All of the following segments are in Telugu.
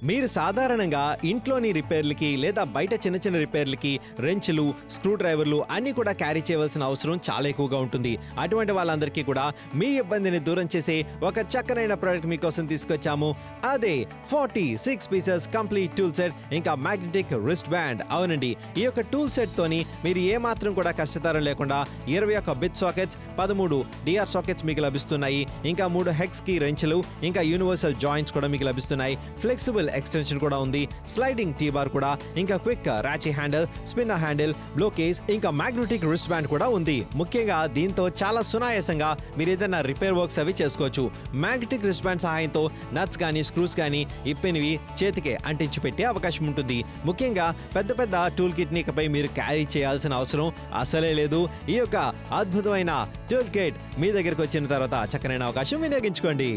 మీరు సాధారణంగా ఇంట్లోని రిపేర్లకి లేదా బయట చిన్న చిన్న రిపేర్లకి రెంచ్లు స్క్రూ డ్రైవర్లు అన్ని కూడా క్యారీ చేయవలసిన అవసరం చాలా ఎక్కువగా ఉంటుంది. అటువంటి వాళ్ళందరికీ కూడా మీ ఇబ్బందిని దూరం చేసే ఒక చక్కనైన ప్రోడక్ట్ మీకోసం తీసుకొచ్చాము. అదే 46 పీసెస్ కంప్లీట్ టూల్ సెట్ ఇంకా మ్యాగ్నెటిక్ రిస్ట్ బ్యాండ్. అవునండి, ఈ యొక్క టూల్ సెట్ తోని మీరు ఏ మాత్రం కూడా కష్టతరం లేకుండా 21 బిట్ సాకెట్స్, 13 డిఆర్ సాకెట్స్ మీకు లభిస్తున్నాయి. ఇంకా 3 హెక్స్ కీ రెంచ్లు ఇంకా యూనివర్సల్ జాయింట్స్ కూడా మీకు లభిస్తున్నాయి. ఫ్లెక్సిబుల్ ఎక్స్టెన్షన్ కూడా ఉంది, స్లైడింగ్ టీ బార్ కూడా, ఇంకా quick ratchet handle, spinner handle, blow case ఇంకా మ్యాగ్నెటిక్ రిస్ట్ బ్యాండ్ కూడా ఉంది. ముఖ్యంగా దీంతో చాలా సునాయాసంగా మీరు ఏదైనా రిపేర్ వర్క్స్ అవి చేసుకోవచ్చు. మ్యాగ్నెటిక్ రిస్ట్ బ్యాండ్ సహాయంతో నట్స్ కానీ స్క్రూస్ కానీ ఇప్పినవి చేతికే అంటించి పెట్టే అవకాశం ఉంటుంది. ముఖ్యంగా పెద్ద పెద్ద టూల్ కిట్ ని ఇకపై మీరు క్యారీ చేయాల్సిన అవసరం అసలే లేదు. ఈ యొక్క అద్భుతమైన టూల్ కిట్ మీ దగ్గరకు వచ్చిన తర్వాత చక్కనైన అవకాశం వినియోగించుకోండి.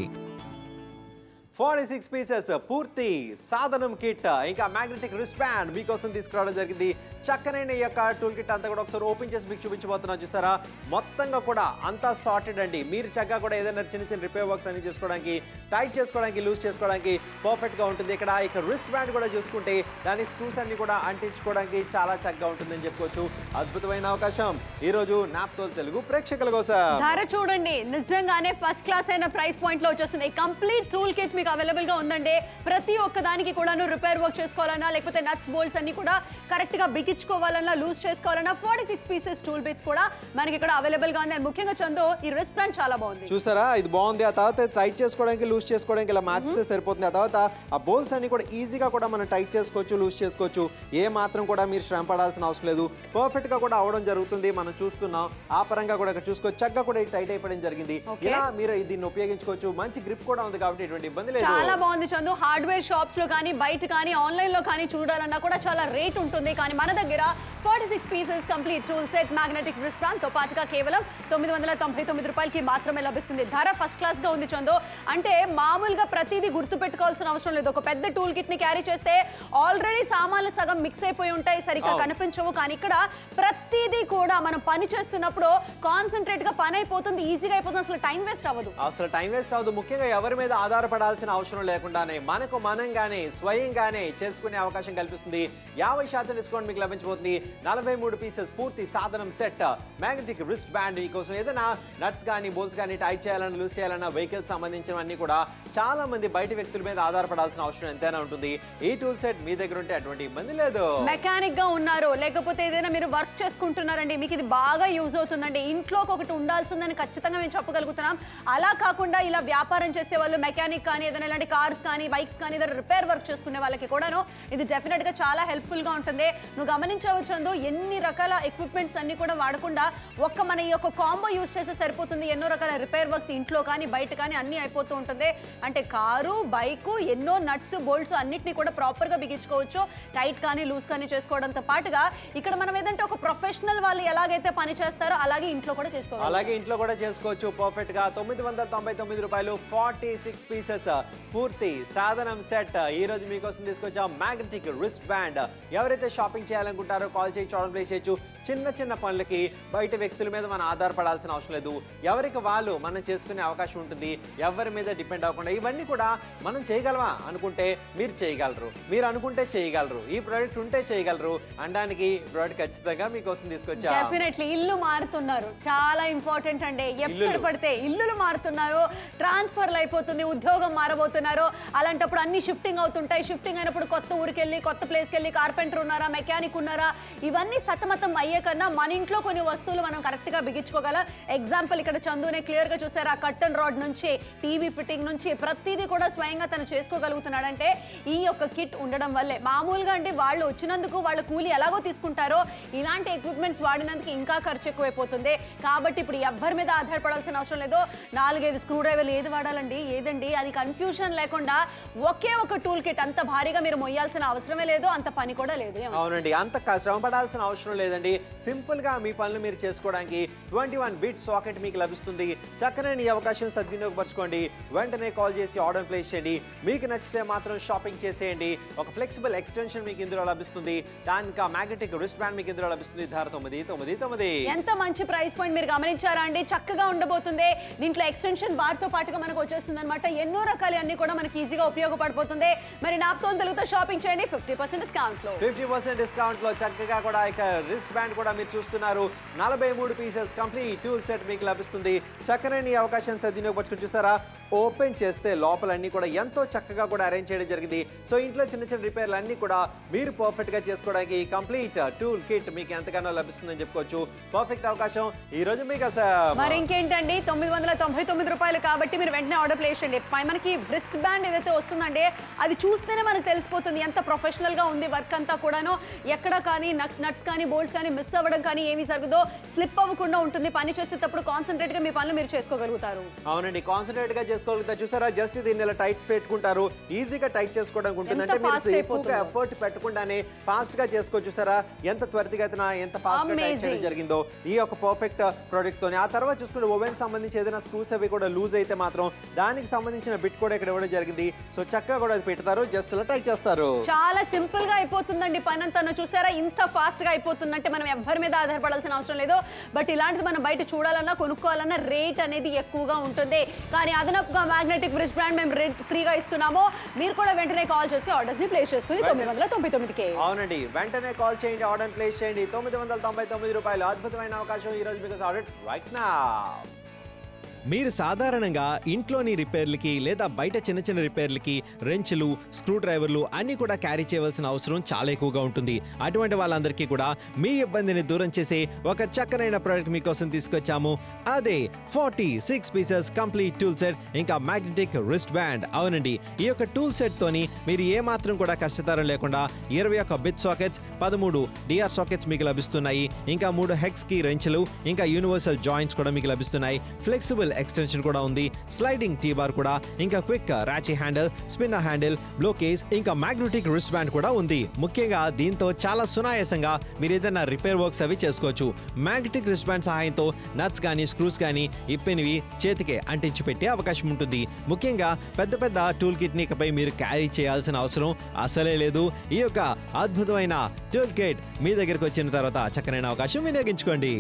46 పీసెస్ పూర్తి సాధనం కిట్ ఇంకా మ్యాగ్నెటిక్ రిస్ట్ బ్యాండ్ మీకోసం తీసుకురావడం జరిగింది. చక్కనైన ఈ యొక్క టూల్ కిట్ అంతా కూడా ఒకసారి ఓపెన్ చేసి మీకు చూపించబోతున్నాను. చూసారా, మొత్తంగా కూడా అంతా సార్టెడ్ అండి. మీరు చక్కగా కూడా ఏదైనా చిన్న చిన్న రిపేర్ వర్క్స్ అన్ని చేసుకోవడానికి, టైట్ చేసుకోవడానికి, లూజ్ చేసుకోవడానికి పర్ఫెక్ట్గా ఉంటుంది. ఇక్కడ రిస్ట్ బ్యాండ్ కూడా చూసుకుంటే దానికి స్క్రూస్ అన్ని కూడా అంటించుకోవడానికి చాలా చక్కగా ఉంటుందని చెప్పుకోవచ్చు. అద్భుతమైన అవకాశం ఈరోజు నాప్తోల్ తెలుగు ప్రేక్షకుల కోసం. ధర చూడండి, నిజంగానే ఫస్ట్ క్లాస్ అయిన ప్రైస్ పాయింట్ లో వచ్చేస్తుంది. కంప్లీట్ టూల్ కిట్ అవైలబుల్ గా ఉందండి. ప్రతి ఒక్క దానికి కూడా రిపేర్ వర్క్ చేసుకోవాలన్నా, లేకపోతే నట్స్ బోల్ట్స్ అన్ని కూడా కరెక్ట్ గా బిగించుకోవాలన్నా, లూజ్ చేసుకోవాలన్నా 46 పీసెస్ టూల్ బిట్స్ కూడా మనకి ఇక్కడ అవైలబుల్ గా ఉంది. ముఖ్యంగా చందు, ఈ రిస్ట్ బ్యాండ్ చాలా బాగుంది. చూసారా, ఇది బాగుంది. ఆ తర్వాత టైట్ చేసుకోవడానికి, లూజ్ చేసుకోవడానికి ఇలా మార్చితే సరిపోతుంది. ఆ తర్వాత ఆ బోల్స్ అన్ని కూడా ఈజీగా కూడా మనం టైట్ చేసుకోవచ్చు, లూజ్ చేసుకోవచ్చు. ఏ మాత్రం కూడా మీరు శ్రమ పడాల్సిన అవసరం లేదు. పర్ఫెక్ట్ గా కూడా అవడం జరుగుతుంది. మనం చూస్తున్నాం. ఆ పరంగా కూడా చూసుకోవచ్చు. చక్కగా కూడా టైట్ అయిపోవడం జరిగింది. ఇలా మీరు దీన్ని ఉపయోగించుకోవచ్చు. మంచి గ్రిప్ కూడా ఉంది కాబట్టి ఎటువంటి ఇబ్బంది లేదు. చాలా బాగుంది చందు. హార్డ్వేర్ షాప్స్ లో కానీ, బయట కానీ, ఆన్లైన్ లో కానీ చూడాలన్నా కూడా చాలా రేట్ ఉంటుంది. కానీ మన దగ్గర 46 pieces complete tool set magnetic wrist band తో పాటుగా కేవలం 999 రూపాయలకి మాత్రమే లభిస్తుంది. ధర ఫస్ట్ క్లాస్ గా ఉంది చందు. అంటే మామూలుగా ప్రతిదీ గుర్తు పెట్టుకోవాల్సిన అవసరం లేదు. ఒక పెద్ద టూల్ కిట్ ని క్యారీ చేస్తే ఆల్రెడీ సామాన్లు సగం మిక్స్ అయిపోయి ఉంటాయి, సరిగ్గా కనిపించవు. కానీ ఇక్కడ ప్రతిదీ కూడా మనం పని చేస్తున్నప్పుడు కాన్సన్ట్రేట్ గా పని అయిపోతుంది, ఈజీగా అయిపోతుంది. అసలు టైం వేస్ట్ అవ్వదు. ముఖ్యంగా ఎవరి మీద ఆధారపడాల్సిన అవసరం లేకుండానే మనకు మనంగానే స్వయంగానే చేసుకునే అవకాశం కల్పిస్తుంది. 50% డిస్కౌంట్ మీకు లభించబోతుంది. 43 పీసెస్ పూర్తి సాధనం సెట్ మ్యాగ్నెటిక్ రిస్ట్ బ్యాండ్ మీకోసం. ఏదైనా నట్స్ కానీ, బోల్ట్స్ కానీ టైట్ చేయాలన్నా, లూజ్ చేయాలన్నా, వెహికల్స్ సంబంధించినవన్నీ కూడా చాలా మంది బయట వ్యక్తుల మీద ఆధారపడాల్సిన అవసరం ఎంతైనా ఉంటుంది. ఈ టూల్ సెట్ మీ దగ్గర ఉంటే అటువంటి ఇబ్బంది లేదు. మెకానిక్ గా ఉన్నారు, లేకపోతే ఏదైనా మీరు వర్క్ చేసుకుంటున్నారండి, మీకు ఇది బాగా యూజ్ అవుతుందండి. ఇంట్లోకి ఒకటి ఉండాల్సిందని ఖచ్చితంగా మేము చెప్పగలుగుతున్నాం. అలా కాకుండా ఇలా వ్యాపారం చేసే వాళ్ళు, మెకానిక్ కానీ, ఏదైనా ఇలాంటి కార్స్ కానీ, బైక్స్ కానీ, ఏదైనా రిపేర్ వర్క్ చేసుకునే వాళ్ళకి కూడాను ఇది డెఫినెట్ గా చాలా హెల్ప్ఫుల్ గా ఉంటుంది. నువ్వు గమనించవచ్చు ఎన్ని రకాల ఎక్విప్మెంట్స్ అన్ని కూడా వాడకుండా మన ఈ యొక్క కాంబో యూజ్ చేస్తే సరిపోతుంది. ఎన్నో రకాల రిపేర్ వర్క్స్ ఇంట్లో కానీ, బయట కానీ అన్ని అయిపోతూ ఉంటుంది. అంటే కారు, బైకు, ఎన్నో నట్స్, బోల్ట్స్ అన్నిటిని కూడా ప్రాపర్ గా బిగించుకోవచ్చు. టైట్ కానీ, లూజ్ కానీ చేసుకోవడంతో పాటుగా ఇక్కడ మనం ఏదంటే ఒక ప్రొఫెషనల్ వాళ్ళు ఎలాగైతే పని చేస్తారో అలాగే ఇంట్లో కూడా చేసుకోవచ్చు. పర్ఫెక్ట్ గా 999 రూపాయలు 46 పీసెస్ పూర్తి సాధనం సెట్ ఈ రోజు మీకోసం తీసుకొచ్చాం. Magnetic wrist band. ఎవరైతే షాపింగ్ చేయాలనుకుంటారో కాల్ చేసి ఆర్డర్ ప్లేస్ చేయొచ్చు. చిన్న చిన్న పనులకి బయట వ్యక్తుల మీద మనం ఆధారపడాల్సిన అవసరం లేదు. ఎవరికి వాళ్ళు మనం చేసుకునే అవకాశం ఉంటుంది. ఎవరి మీద డిపెండ్ అవ్వకుండా ఇవన్నీ కూడా మనం చేయగలమా అనుకుంటే మీరు చేయగలరు, మీరు అనుకుంటే చేయగలరు. ఈ ప్రోడక్ట్ ఉంటే చేయగలరు అనడానికి ప్రోడక్ట్ ఖచ్చితంగా మీకోసం తీసుకొచ్చా. డెఫినెట్లీ ఇల్లు మారుతున్నారు, చాలా ఇంపార్టెంట్ అండి. ఎప్పుడు పడితే ఇల్లులు మారుతున్నారు, ట్రాన్స్ఫర్లు అయిపోతుంది, ఉద్యోగం మారబోతున్నారు. అలాంటప్పుడు అన్ని షిఫ్టింగ్ అవుతుంటాయి. షిఫ్టింగ్ అయినప్పుడు కొత్త ఊరికి వెళ్ళి, కొత్త ప్లేస్కి వెళ్ళి కార్పెంటర్ ఉన్నారా, మెకానిక్ ఉన్నారా, ఇవన్నీ సతమతం అయ్యే కన్నా మన ఇంట్లో కొన్ని వస్తువులు మనం కరెక్ట్ గా బిగించుకోగల. ఎగ్జాంపుల్ ఇక్కడ చందునే క్లియర్ గా చూసారా, కర్టన్ రాడ్ నుంచి టీవీ ఫిట్టింగ్ నుంచి ప్రతిదీ కూడా స్వయంగా తను చేసుకోగలుగుతున్నాడంటే ఈ యొక్క కిట్ ఉండడం వల్లే. మామూలుగా అంటే వాళ్ళు వచ్చినందుకు వాళ్ళ కూలి ఎలాగో తీసుకుంటారో, ఇలాంటి ఎక్విప్మెంట్స్ వాడినందుకు ఇంకా ఖర్చు ఎక్కువైపోతుంది. కాబట్టి ఇప్పుడు ఎవ్వరి మీద ఆధారపడాల్సిన అవసరం లేదు. 4-5 స్క్రూ డ్రైవర్లు ఏది వాడాలండి, ఏదండి, అది కన్ఫ్యూజన్ లేకుండా ఒకే ఒక టూల్ కిట్. అంత భారీగా మీరు మొయ్యాల్సిన అవసరమే లేదు, అంత పని కూడా లేదు. అవునండి, అంత శ్రమ పడాల్సిన అవసరం లేదండి. సింపుల్ గా మీ పనులు మీరు చేసుకోవడానికి 21 బిట్ సాకెట్ మీకు లభిస్తుంది. చక్కనైన ఈ అవకాశం సద్వినియోగపరచుకోండి. వెంటనే కాల్ చేసి ఆర్డర్ ప్లేస్ చేయండి. మీకు నచ్చితే మాత్రం షాపింగ్ చేసేయండి. ఒక ఫ్లెక్సిబుల్ ఎక్స్టెన్షన్ మీకు ఇందులో లభిస్తుంది. దానికి మ్యాగ్నెటిక్ రిస్ట్ బ్యాండ్ మీకు ఇందులో లభిస్తుంది. ధర 999. ఎంత మంచి ప్రైస్ పాయింట్ మీరు గమనించారా అండి? చక్కగా ఉండబోతుంది. దీంట్లో ఎక్స్టెన్షన్ బార్ తో పాటుగా మనకు వచ్చేస్తుంది అనమాట. ఎన్నో రకాల అమ్మకాలు అన్ని కూడా మనకి ఈజీగా ఉపయోగపడిపోతుంది. మరి నాప్తో తెలుగుతో షాపింగ్ చేయండి 50% డిస్కౌంట్ లో. 50% డిస్కౌంట్ లో చక్కగా కూడా ఇక రిస్ట్ బ్యాండ్ కూడా మీరు చూస్తున్నారు. 43 పీసెస్ కంప్లీట్ టూల్ సెట్ మీకు లభిస్తుంది. చక్కని ఈ అవకాశం సద్వినియోగపరుచుకుని చూసారా, ఓపెన్ చేస్తే లోపలన్నీ కూడా ఎంతో చక్కగా కూడా అరేంజ్ చేయడం జరిగింది. సో ఇంట్లో చిన్న చిన్న రిపేర్లు అన్ని కూడా మీరు పర్ఫెక్ట్ గా చేసుకోవడానికి కంప్లీట్ టూల్ కిట్ మీకు ఎంతగానో లభిస్తుందని చెప్పుకోవచ్చు. పర్ఫెక్ట్ అవకాశం ఈ రోజు మీకు. మరి ఇంకేంటండి, 999 రూపాయలు కాబట్టి మీరు వెంటనే ఆర్డర్ ప్లేస్ చేయండి. మనకి రిస్ట్ బ్యాండ్ ఏదైతే వస్తుందండి అది చూస్తేనే మనకు తెలిసిపోతుంది ఎంత ప్రొఫెషనల్ గా ఉంది వర్క్ అంతా కూడాను. ఎక్కడ కానీ నట్స్ కానీ బోల్ట్స్ కానీ మిస్ అవ్వడం కానీ ఏమీ జరగదో, స్లిప్ అవ్వకుండా ఉంటుంది. పని చేసేటప్పుడు కాన్సన్ట్రేట్ గా మీ పనులు మీరు చేసుకోగలుగుతారు. అవునండి, కాన్సన్ట్రేట్ గా చేసుకోగలుగుతారు. చూసారా, జస్ట్ దీన్ని ఇలా టైట్ పెట్టుకుంటారు, ఈజీగా టైట్ చేసుకోవడానికి ఉంటుంది. అంటే మీరు ఎక్కువగా ఎఫర్ట్ పెట్టకుండానే ఫాస్ట్ గా చేసుకోవచ్చు. చూసారా ఎంత త్వరితగతిన ఎంత ఫాస్ట్ గా టైట్ చేయడం జరిగిందో ఈ యొక్క పర్ఫెక్ట్ ప్రోడక్ట్ తోని. ఆ తర్వాత చూసుకుంటే ఓవెన్ సంబంధించి ఏదైనా స్క్రూస్ అవి కూడా లూజ్ అయితే మాత్రం దానికి సంబంధించిన బిట్ కూడా ఇక్కడ ఇవ్వడం జరిగింది. సో చక్కగా కూడా అది పెడతారు, జస్ట్ ఇలా టైట్ చేస్తారు. చాలా సింపుల్ గా అయిపోతుందండి పని అంతా. చూసారా ఇంత ఫాస్ట్ గా అయిపోతుందంటే మనం ఎవరి మీద ఆధారపడాల్సిన అవసరం లేదు. బట్ ఇలాంటిది మనం బయట చూడాలన్నా కొనుక్కోవాలన్నా రేట్ అనేది ఎక్కువగా ఉంటుంది. కానీ అదనపుగా మ్యాగ్నెటిక్ రిస్ట్ బ్యాండ్ మేము రేట్ ఫ్రీగా ఇస్తున్నాము. మీరు కూడా వెంటనే కాల్ చేసి ఆర్డర్స్ ని ప్లేస్ చేసుకుని 999కే. అవునండి, వెంటనే కాల్ చేయండి, ఆర్డర్ ప్లేస్ చేయండి. 999 రూపాయలు అద్భుతమైన అవకాశం ఈ రోజు మీకు. Order right now. మీరు సాధారణంగా ఇంట్లోని రిపేర్లకి లేదా బయట చిన్న చిన్న రిపేర్లకి రెంచ్లు, స్క్రూ డ్రైవర్లు అన్నీ కూడా క్యారీ చేయవలసిన అవసరం చాలా ఎక్కువగా ఉంటుంది. అటువంటి వాళ్ళందరికీ కూడా మీ ఇబ్బందిని దూరం చేసే ఒక చక్కనైన ప్రోడక్ట్ మీకోసం తీసుకొచ్చాము. అదే 46 పీసెస్ కంప్లీట్ టూల్ సెట్ ఇంకా మ్యాగ్నెటిక్ రిస్ట్ బ్యాండ్. అవునండి, ఈ యొక్క టూల్ సెట్ తోని మీరు ఏ మాత్రం కూడా కష్టతరం లేకుండా 21 బిట్ సాకెట్స్, 13 డిఆర్ సాకెట్స్ మీకు లభిస్తున్నాయి. ఇంకా 3 హెక్స్ కి రెంచ్లు, ఇంకా యూనివర్సల్ జాయింట్స్ కూడా మీకు లభిస్తున్నాయి. ఫ్లెక్సిబుల్ ఎక్స్టెన్షన్ కూడా ఉంది, స్లైడింగ్ టీ బార్ కూడా, ఇంకా quick ratchet handle, spinner handle, blow case, ఇంకా మ్యాగ్నెటిక్ రిస్ట్ బ్యాండ్ కూడా ఉంది. ముఖ్యంగా దీంతో చాలా సునాయాసంగా మీరు ఏదైనా రిపేర్ వర్క్స్ అవి చేసుకోవచ్చు. మ్యాగ్నెటిక్ రిస్ట్ బ్యాండ్ సహాయంతో నట్స్ కానీ స్క్రూస్ కానీ ఇప్పినవి చేతికే అంటించి పెట్టే అవకాశం ఉంటుంది. ముఖ్యంగా పెద్ద పెద్ద టూల్ కిట్ ని ఇకపై మీరు క్యారీ చేయాల్సిన అవసరం అసలే లేదు. ఈ యొక్క అద్భుతమైన టూల్ కిట్ మీ దగ్గరకు వచ్చిన తర్వాత చక్కనైన అవకాశం వినియోగించుకోండి.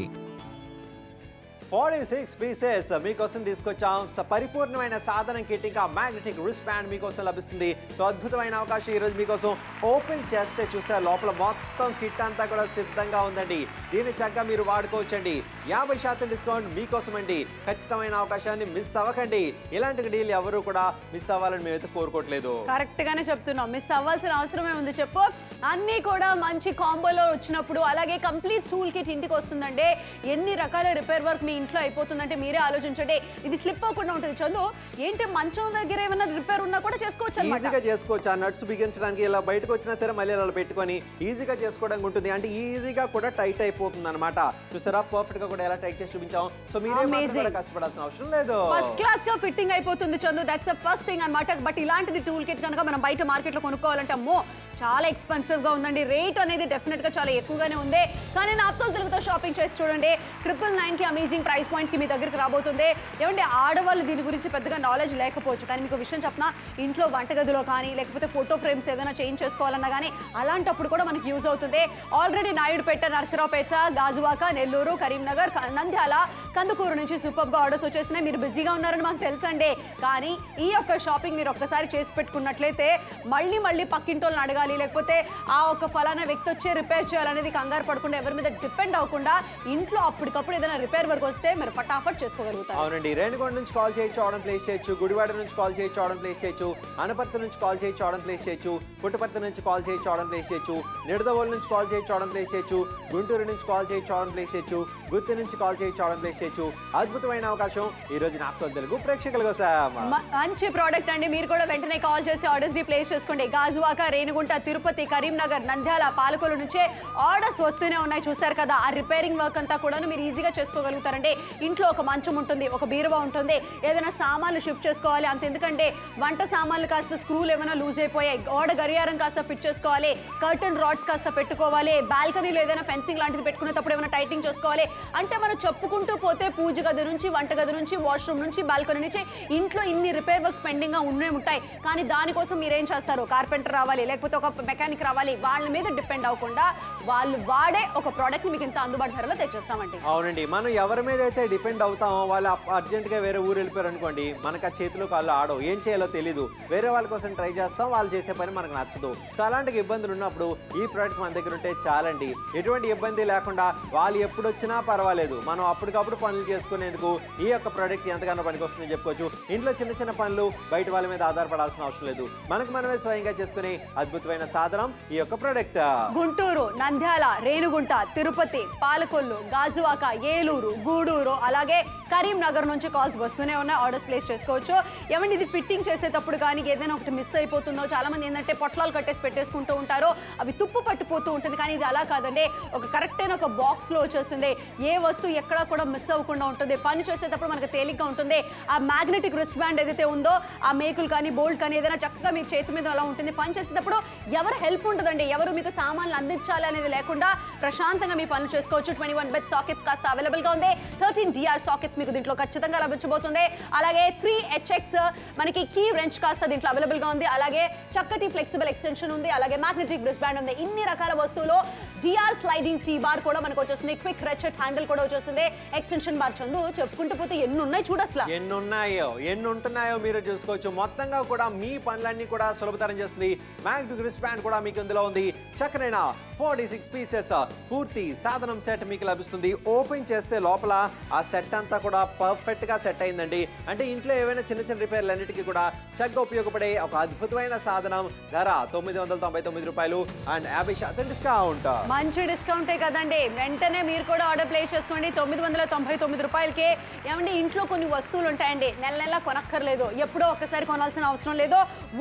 46 పీసెస్ మీకోసం తీసుకొచ్చాం. పరిపూర్ణమైన సాధనం కిట్ ఇంకా మ్యాగ్నెటిక్ రిస్ట్ బ్యాండ్ మీకోసం లభిస్తుంది. సో అద్భుతమైన అవకాశం ఈ రోజు మీకోసం. ఓపెన్ చేస్తే చూస్తే లోపల మొత్తం కిట్ అంతా కూడా సిద్ధంగా ఉందండి. దీన్ని చక్కగా మీరు వాడుకోవచ్చండి. 50% డిస్కౌంట్ మీకోసం అండి. ఖచ్చితమైన అవకాశాన్ని మిస్ అవ్వకండి. ఇలాంటి డీల్ ఎవరు కూడా మిస్ అవ్వాలని మేమైతే కోరుకోవట్లేదు. కరెక్ట్ గానే చెప్తున్నాం, మిస్ అవ్వాల్సిన అవసరమే ఉంది చెప్పు. అన్ని కూడా మంచి కాంబోలో వచ్చినప్పుడు అలాగే కంప్లీట్ టూల్ కిట్ ఇంటికి వస్తుందండి. ఎన్ని రకాల రిపేర్ వర్క్ మీ ఇంట్లో అయిపోతుందంటే మీరే ఆలోచించండి. ఇది స్లిప్ అవ్వకుండా ఉంటుంది. చందు ఏంటి, మంచం దగ్గర ఏమైనా రిపేర్ ఉన్నా కూడా చేసుకోవచ్చు అన్నమాట. ఈజీగా చేసుకోవచ్చు. ఆ నట్స్ బిగించడానికి ఇలా బయటకు వచ్చినా సరే మళ్ళీ ఇలా పెట్టుకొని ఈజీగా చేసుకోవడానికి ఉంటుంది. అంటే ఈజీగా కూడా టైట్ అయిపోతుంది అనమాట. చూసారా పర్ఫెక్ట్ గా కూడా ఎలా టైట్ చేసి చూపించాం. సో మీరే కష్టపడాల్సిన అవసరం లేదు. ఫస్ట్ క్లాస్ గా ఫిట్టింగ్ అయిపోతుంది Chandu. That's the first thing అన్నమాట. బట్ ఇలాంటిది టూల్ కిట్ కనుక మనం బయట మార్కెట్ లో కొనుక్కోవాలంటే అమ్మో చాలా ఎక్స్పెన్సివ్ గా ఉందండి. రేట్ అనేది డెఫినెట్ గా చాలా ఎక్కువగానే ఉంది. కానీ నాప్తో తెలుగుతో షాపింగ్ చేసి చూడండి, 999 కి అమేజింగ్ ప్రైస్ పాయింట్ కి మీ దగ్గరికి రాబోతుంది. ఏమంటే ఆడవాళ్ళు దీని గురించి పెద్దగా నాలెడ్జ్ లేకపోవచ్చు, కానీ మీకు విషయం చెప్పిన ఇంట్లో వంటగదిలో కానీ లేకపోతే ఫోటో ఫ్రేమ్స్ ఏదైనా చేంజ్ చేసుకోవాలన్నా కానీ అలాంటప్పుడు కూడా మనకి యూజ్ అవుతుంది. ఆల్రెడీ నాయుడుపేట, నరసరావుపేట, గాజువాక, నెల్లూరు, కరీంనగర్, నంద్యాల, కందుకూరు నుంచి సూపర్ గా ఆర్డర్స్ వచ్చేసినాయి. మీరు బిజీగా ఉన్నారని మాకు తెలుసండి. కానీ ఈ యొక్క షాపింగ్ మీరు ఒక్కసారి చేసి పెట్టుకున్నట్లయితే మళ్ళీ పక్కింటోళ్ళని అడగాలి, లేకపోతే ఆ ఒక ఫలానా వ్యక్తి వచ్చి రిపేర్ చేయాలనేది కంగారు పడకుండా ఎవరి మీద డిపెండ్ అవ్వకుండా ఇంట్లో అప్పటికప్పుడు ఏదైనా రిపేర్ వర్క్ వస్తే మీరు ఫటాఫట్ చేసుకోగలుగుతారు. అవునండి, రేణిగొండ నుంచి కాల్ చేయొచ్చు, ఆర్డర్ ప్లేస్ చేయొచ్చు. గుడివాడ నుంచి కాల్ చేయొచ్చు, ఆర్డర్ ప్లేస్ చేయొచ్చు. అనపర్తి నుంచి కాల్ చేయొచ్చు, ఆర్డర్ ప్లేస్ చేయొచ్చు. పుట్టపర్తి నుంచి కాల్ చేయొచ్చు, ఆర్డర్ ప్లేస్ చేయొచ్చు. నిడదవోలు నుంచి కాల్ చేయొచ్చు, ఆర్డర్ ప్లేస్ చేయొచ్చు. గుంటూరు నుంచి కాల్ చేయొచ్చు, ఆర్డర్ ప్లేస్ చేయొచ్చు. గుత్తి నుంచి కాల్ చేయొచ్చు, ఆర్డర్ ప్లేస్ చేయొచ్చు. అద్భుతమైన అవకాశం ఈ రోజు నాప్తో తెలుగు ప్రేక్షకుల కోసం. మంచి ప్రోడక్ట్ అండి. మీరు కూడా వెంటనే కాల్ చేసి ఆర్డర్స్ ని ప్లేస్ చేసుకోండి. గాజువాక, రేణిగుంట, తిరుపతి, కరీంనగర్, నంద్యాల, పాలకొల్లు నుంచే ఆర్డర్స్ వస్తూనే ఉన్నాయి. చూసారు కదా, ఆ రిపేరింగ్ వర్క్ అంతా కూడా మీరు ఈజీగా చేసుకోగలుగుతారండి. ఇంట్లో ఒక మంచం ఉంటుంది, ఒక బీరువా ఉంటుంది, ఏదైనా సామాన్లు షిఫ్ట్ చేసుకోవాలి. అంత ఎందుకంటే వంట సామాన్లు కాస్త స్క్రూలు ఏమైనా లూజ్ అయిపోయాయి, గోడ గడియారం కాస్త ఫిట్ చేసుకోవాలి, కర్టన్ రాడ్స్ కాస్త పెట్టుకోవాలి, బాల్కనీలో ఏదైనా ఫెన్సింగ్ లాంటిది పెట్టుకునేటప్పుడు ఏమైనా టైటింగ్ చేసుకోవాలి. అంటే మనం చెప్పుకుంటూ పోతే పూజ గది నుంచి, వంటగది నుంచి, వాష్రూమ్ నుంచి, బాల్కనీ నుంచి ఇంట్లో ఇన్ని రిపేర్ వర్క్స్ పెండింగ్ గా ఉండే ఉంటాయి. కానీ దానికోసం మీరేం చేస్తారు? కార్పెంటర్ రావాలి, లేకపోతే ఒక మెకానిక్ రావాలి, వాళ్ళ మీద డిపెండ్ అవ్వకుండా వాళ్ళు వాడే ఒక ప్రోడక్ట్ మీకు ఇంత అందుబాటు ధరలో తెచ్చేస్తామండి. అవునండి, మనం ఎవరి మీద అయితే డిపెండ్ అవుతామో వాళ్ళు అర్జెంట్ గా వేరే ఊరు వెళ్ళిపోయారు అనుకోండి, మనకు ఆ చేతిలో కాళ్ళు ఆడవు, ఏం చేయాలో తెలియదు, వేరే వాళ్ళ కోసం ట్రై చేస్తాం, వాళ్ళు చేసే పని మనకు నచ్చదు. సో అలాంటి ఇబ్బందులు ఉన్నప్పుడు ఈ ప్రోడక్ట్ మన దగ్గర ఉంటే చాలండి. ఎటువంటి ఇబ్బంది లేకుండా వాళ్ళు ఎప్పుడు వచ్చినా పర్వాలేదు, మనం అప్పటికప్పుడు పనులు చేసుకునేందుకు ఈ యొక్క ప్రోడక్ట్ ఎంతగానో పనికొస్తుందని చెప్పుకోవచ్చు. ఇంట్లో చిన్న చిన్న పనులు బయట వాళ్ళ మీద ఆధారపడాల్సిన అవసరం లేదు, మనకు మనమే స్వయంగా చేసుకునే అద్భుతమైన సాధనం ఈ యొక్క ప్రోడక్ట్. గుంటూరు, నంద్యాల, రేణుగుంట, తిరుపతి, పాలకొల్లు, గాజువాక, ఏలూరు, గూడూరు, అలాగే కరీంనగర్ నుంచి కాల్స్ వస్తూనే ఉన్నాయి. ఆర్డర్స్ ప్లేస్ చేసుకోవచ్చు. ఏమంటే ఇది ఫిట్టింగ్ చేసేటప్పుడు కానీ ఏదైనా ఒకటి మిస్ అయిపోతుందో, చాలా మంది ఏంటంటే పొట్లాలు కట్టేసి పెట్టేసుకుంటూ ఉంటారు, అవి తుప్పు పట్టిపోతూ ఉంటుంది. కానీ ఇది అలా కాదండి, ఒక కరెక్ట్ అయిన ఒక బాక్స్ లో వచ్చేస్తుంది. ఏ వస్తువు ఎక్కడా కూడా మిస్ అవ్వకుండా ఉంటుంది. పని చేసేటప్పుడు మనకు తేలిగ్గా ఉంటుంది. ఆ మ్యాగ్నెటిక్ రిస్ట్ బ్యాండ్ ఏదైతే ఉందో, ఆ మేకులు కానీ బోల్ట్ కానీ ఏదైనా చక్కగా మీ చేతి మీద అలా ఉంటుంది. పని చేసేటప్పుడు ఎవరు హెల్ప్ ఉంటుందండి, ఎవరు మీకు సామాన్లు అందించాలి అనేది లేకుండా ప్రశాంతంగా మీ పనులు చేసుకోవచ్చు. 21 బెడ్ సాకెట్స్ కాస్త అవైలబుల్ గా ఉంది. 13 DR సాకెట్స్ మీకు దీంట్లో ఖచ్చితంగా లభించబోతుంది. అలాగే 3HX మనకి కీ రెంచ్ కాస్త దీంట్లో అవైలబుల్ గా ఉంది. అలాగే చక్కటి ఫ్లెక్సిబుల్ ఎక్స్టెన్షన్ ఉంది. అలాగే మ్యాగ్నెటిక్ రిస్ట్ బ్యాండ్ ఉంది. ఇన్ని రకాల వస్తువులు DR స్లైడింగ్ టీ బార్ కూడా మనకు వచ్చేస్తుంది. క్విక్ రెచెట్ హ్యాండిల్ కూడా వచ్చేస్తుంది. ఎక్స్టెన్షన్ బార్ చందు చెప్పుకుంటూ పోతే ఎన్ని ఉన్నాయి చూడు, అసలు ఎన్ని ఉంటున్నాయో మీరు చూసుకోవచ్చు. మొత్తంగా కూడా మీ పనులన్నీ కూడా సులభతరం చేస్తుంది. మ్యాగ్నెటిక్ రిస్ట్ బ్యాండ్ కూడా మీకు ఇందులో ఉంది. చక్కనైన 46 పీసెస్ పూర్తి సాధనం సెట్ మీకు లభిస్తుంది. ఓపెన్ చేస్తే లోపల ఆ సెట్ అంతా కూడా పర్ఫెక్ట్ గా సెట్ అయిందండి. అంటే ఇంట్లో ఏవైనా చిన్న చిన్న రిపేర్లు అన్నిటికీ కూడా చక్కగా ఉపయోగపడే ఒక అద్భుతమైన సాధనం. ధర 999 రూపాయలు అండ్ 50% డిస్కౌంట్. మంచి డిస్కౌంటే కదండి. వెంటనే మీరు కూడా ఆర్డర్ ప్లేస్ చేసుకోండి. 999 రూపాయలకి. ఏమండి ఇంట్లో కొన్ని వస్తువులు ఉంటాయండి, నెల నెల కొనక్కర్లేదు, ఎప్పుడో ఒక్కసారి కొనాల్సిన అవసరం లేదు,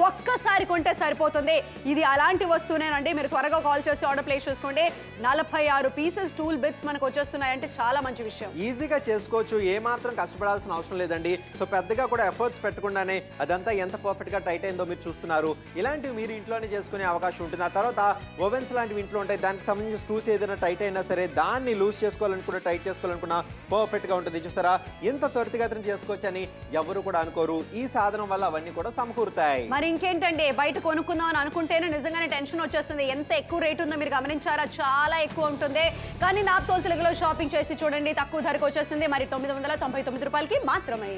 ఒక్కసారి కొంటే సరిపోతుంది. ఇది అలాంటి వస్తువునేనండి. మీరు త్వరగా కాల్ చేసి ఆర్డర్ ప్లేస్ చేసుకోండి. 46 పీసెస్ టూల్ బిట్స్ మనకు వచ్చేస్తున్నాయి అంటే చాలా మంచి విషయం. ఈజీగా చేసుకోవచ్చు, ఏ మాత్రం కష్టపడాల్సిన అవసరం లేదండి. సో పెద్దగా కూడా ఎఫర్ట్స్ పెట్టకుండానే అదంతా ఎంత పర్ఫెక్ట్ గా టైట్ అయిందో మీరు చూస్తున్నారు. ఇలాంటివి మీరు ఇంట్లోనే చేసుకునే అవకాశం ఉంటుంది. ఆ తర్వాత ఓవెన్స్ లాంటివి ఇంట్లో ఉంటాయి, దానికి సంబంధించిన స్క్రూస్ ఏదైనా టైట్ అయినా సరే దాన్ని లూజ్ చేసుకోవాలనుకున్నా టైట్ చేసుకోవాలనుకున్నా పర్ఫెక్ట్ గా ఉంటుంది. చూస్తారా ఎంత త్వరితగతిన చేసుకోవచ్చు అని ఎవరు కూడా అనుకోరు. ఈ సాధనం వల్ల అవన్నీ కూడా సమకూరుతాయి. మరి ఇంకేంటండి, బయట కొనుక్కుందాం అని అనుకుంటేనే నిజంగానే టెన్షన్ వచ్చేస్తుంది. ఎంత ఎక్కువ రేట్ ఉందో మీరు గమనించారా? చాలా ఎక్కువ ఉంటుంది. కానీ నాకు తోలుతులుగులో షాపింగ్ చేసి చూడండి, తక్కువ ధరకు వచ్చేస్తుంది. మరి 999 రూపాయలకి మాత్రమే.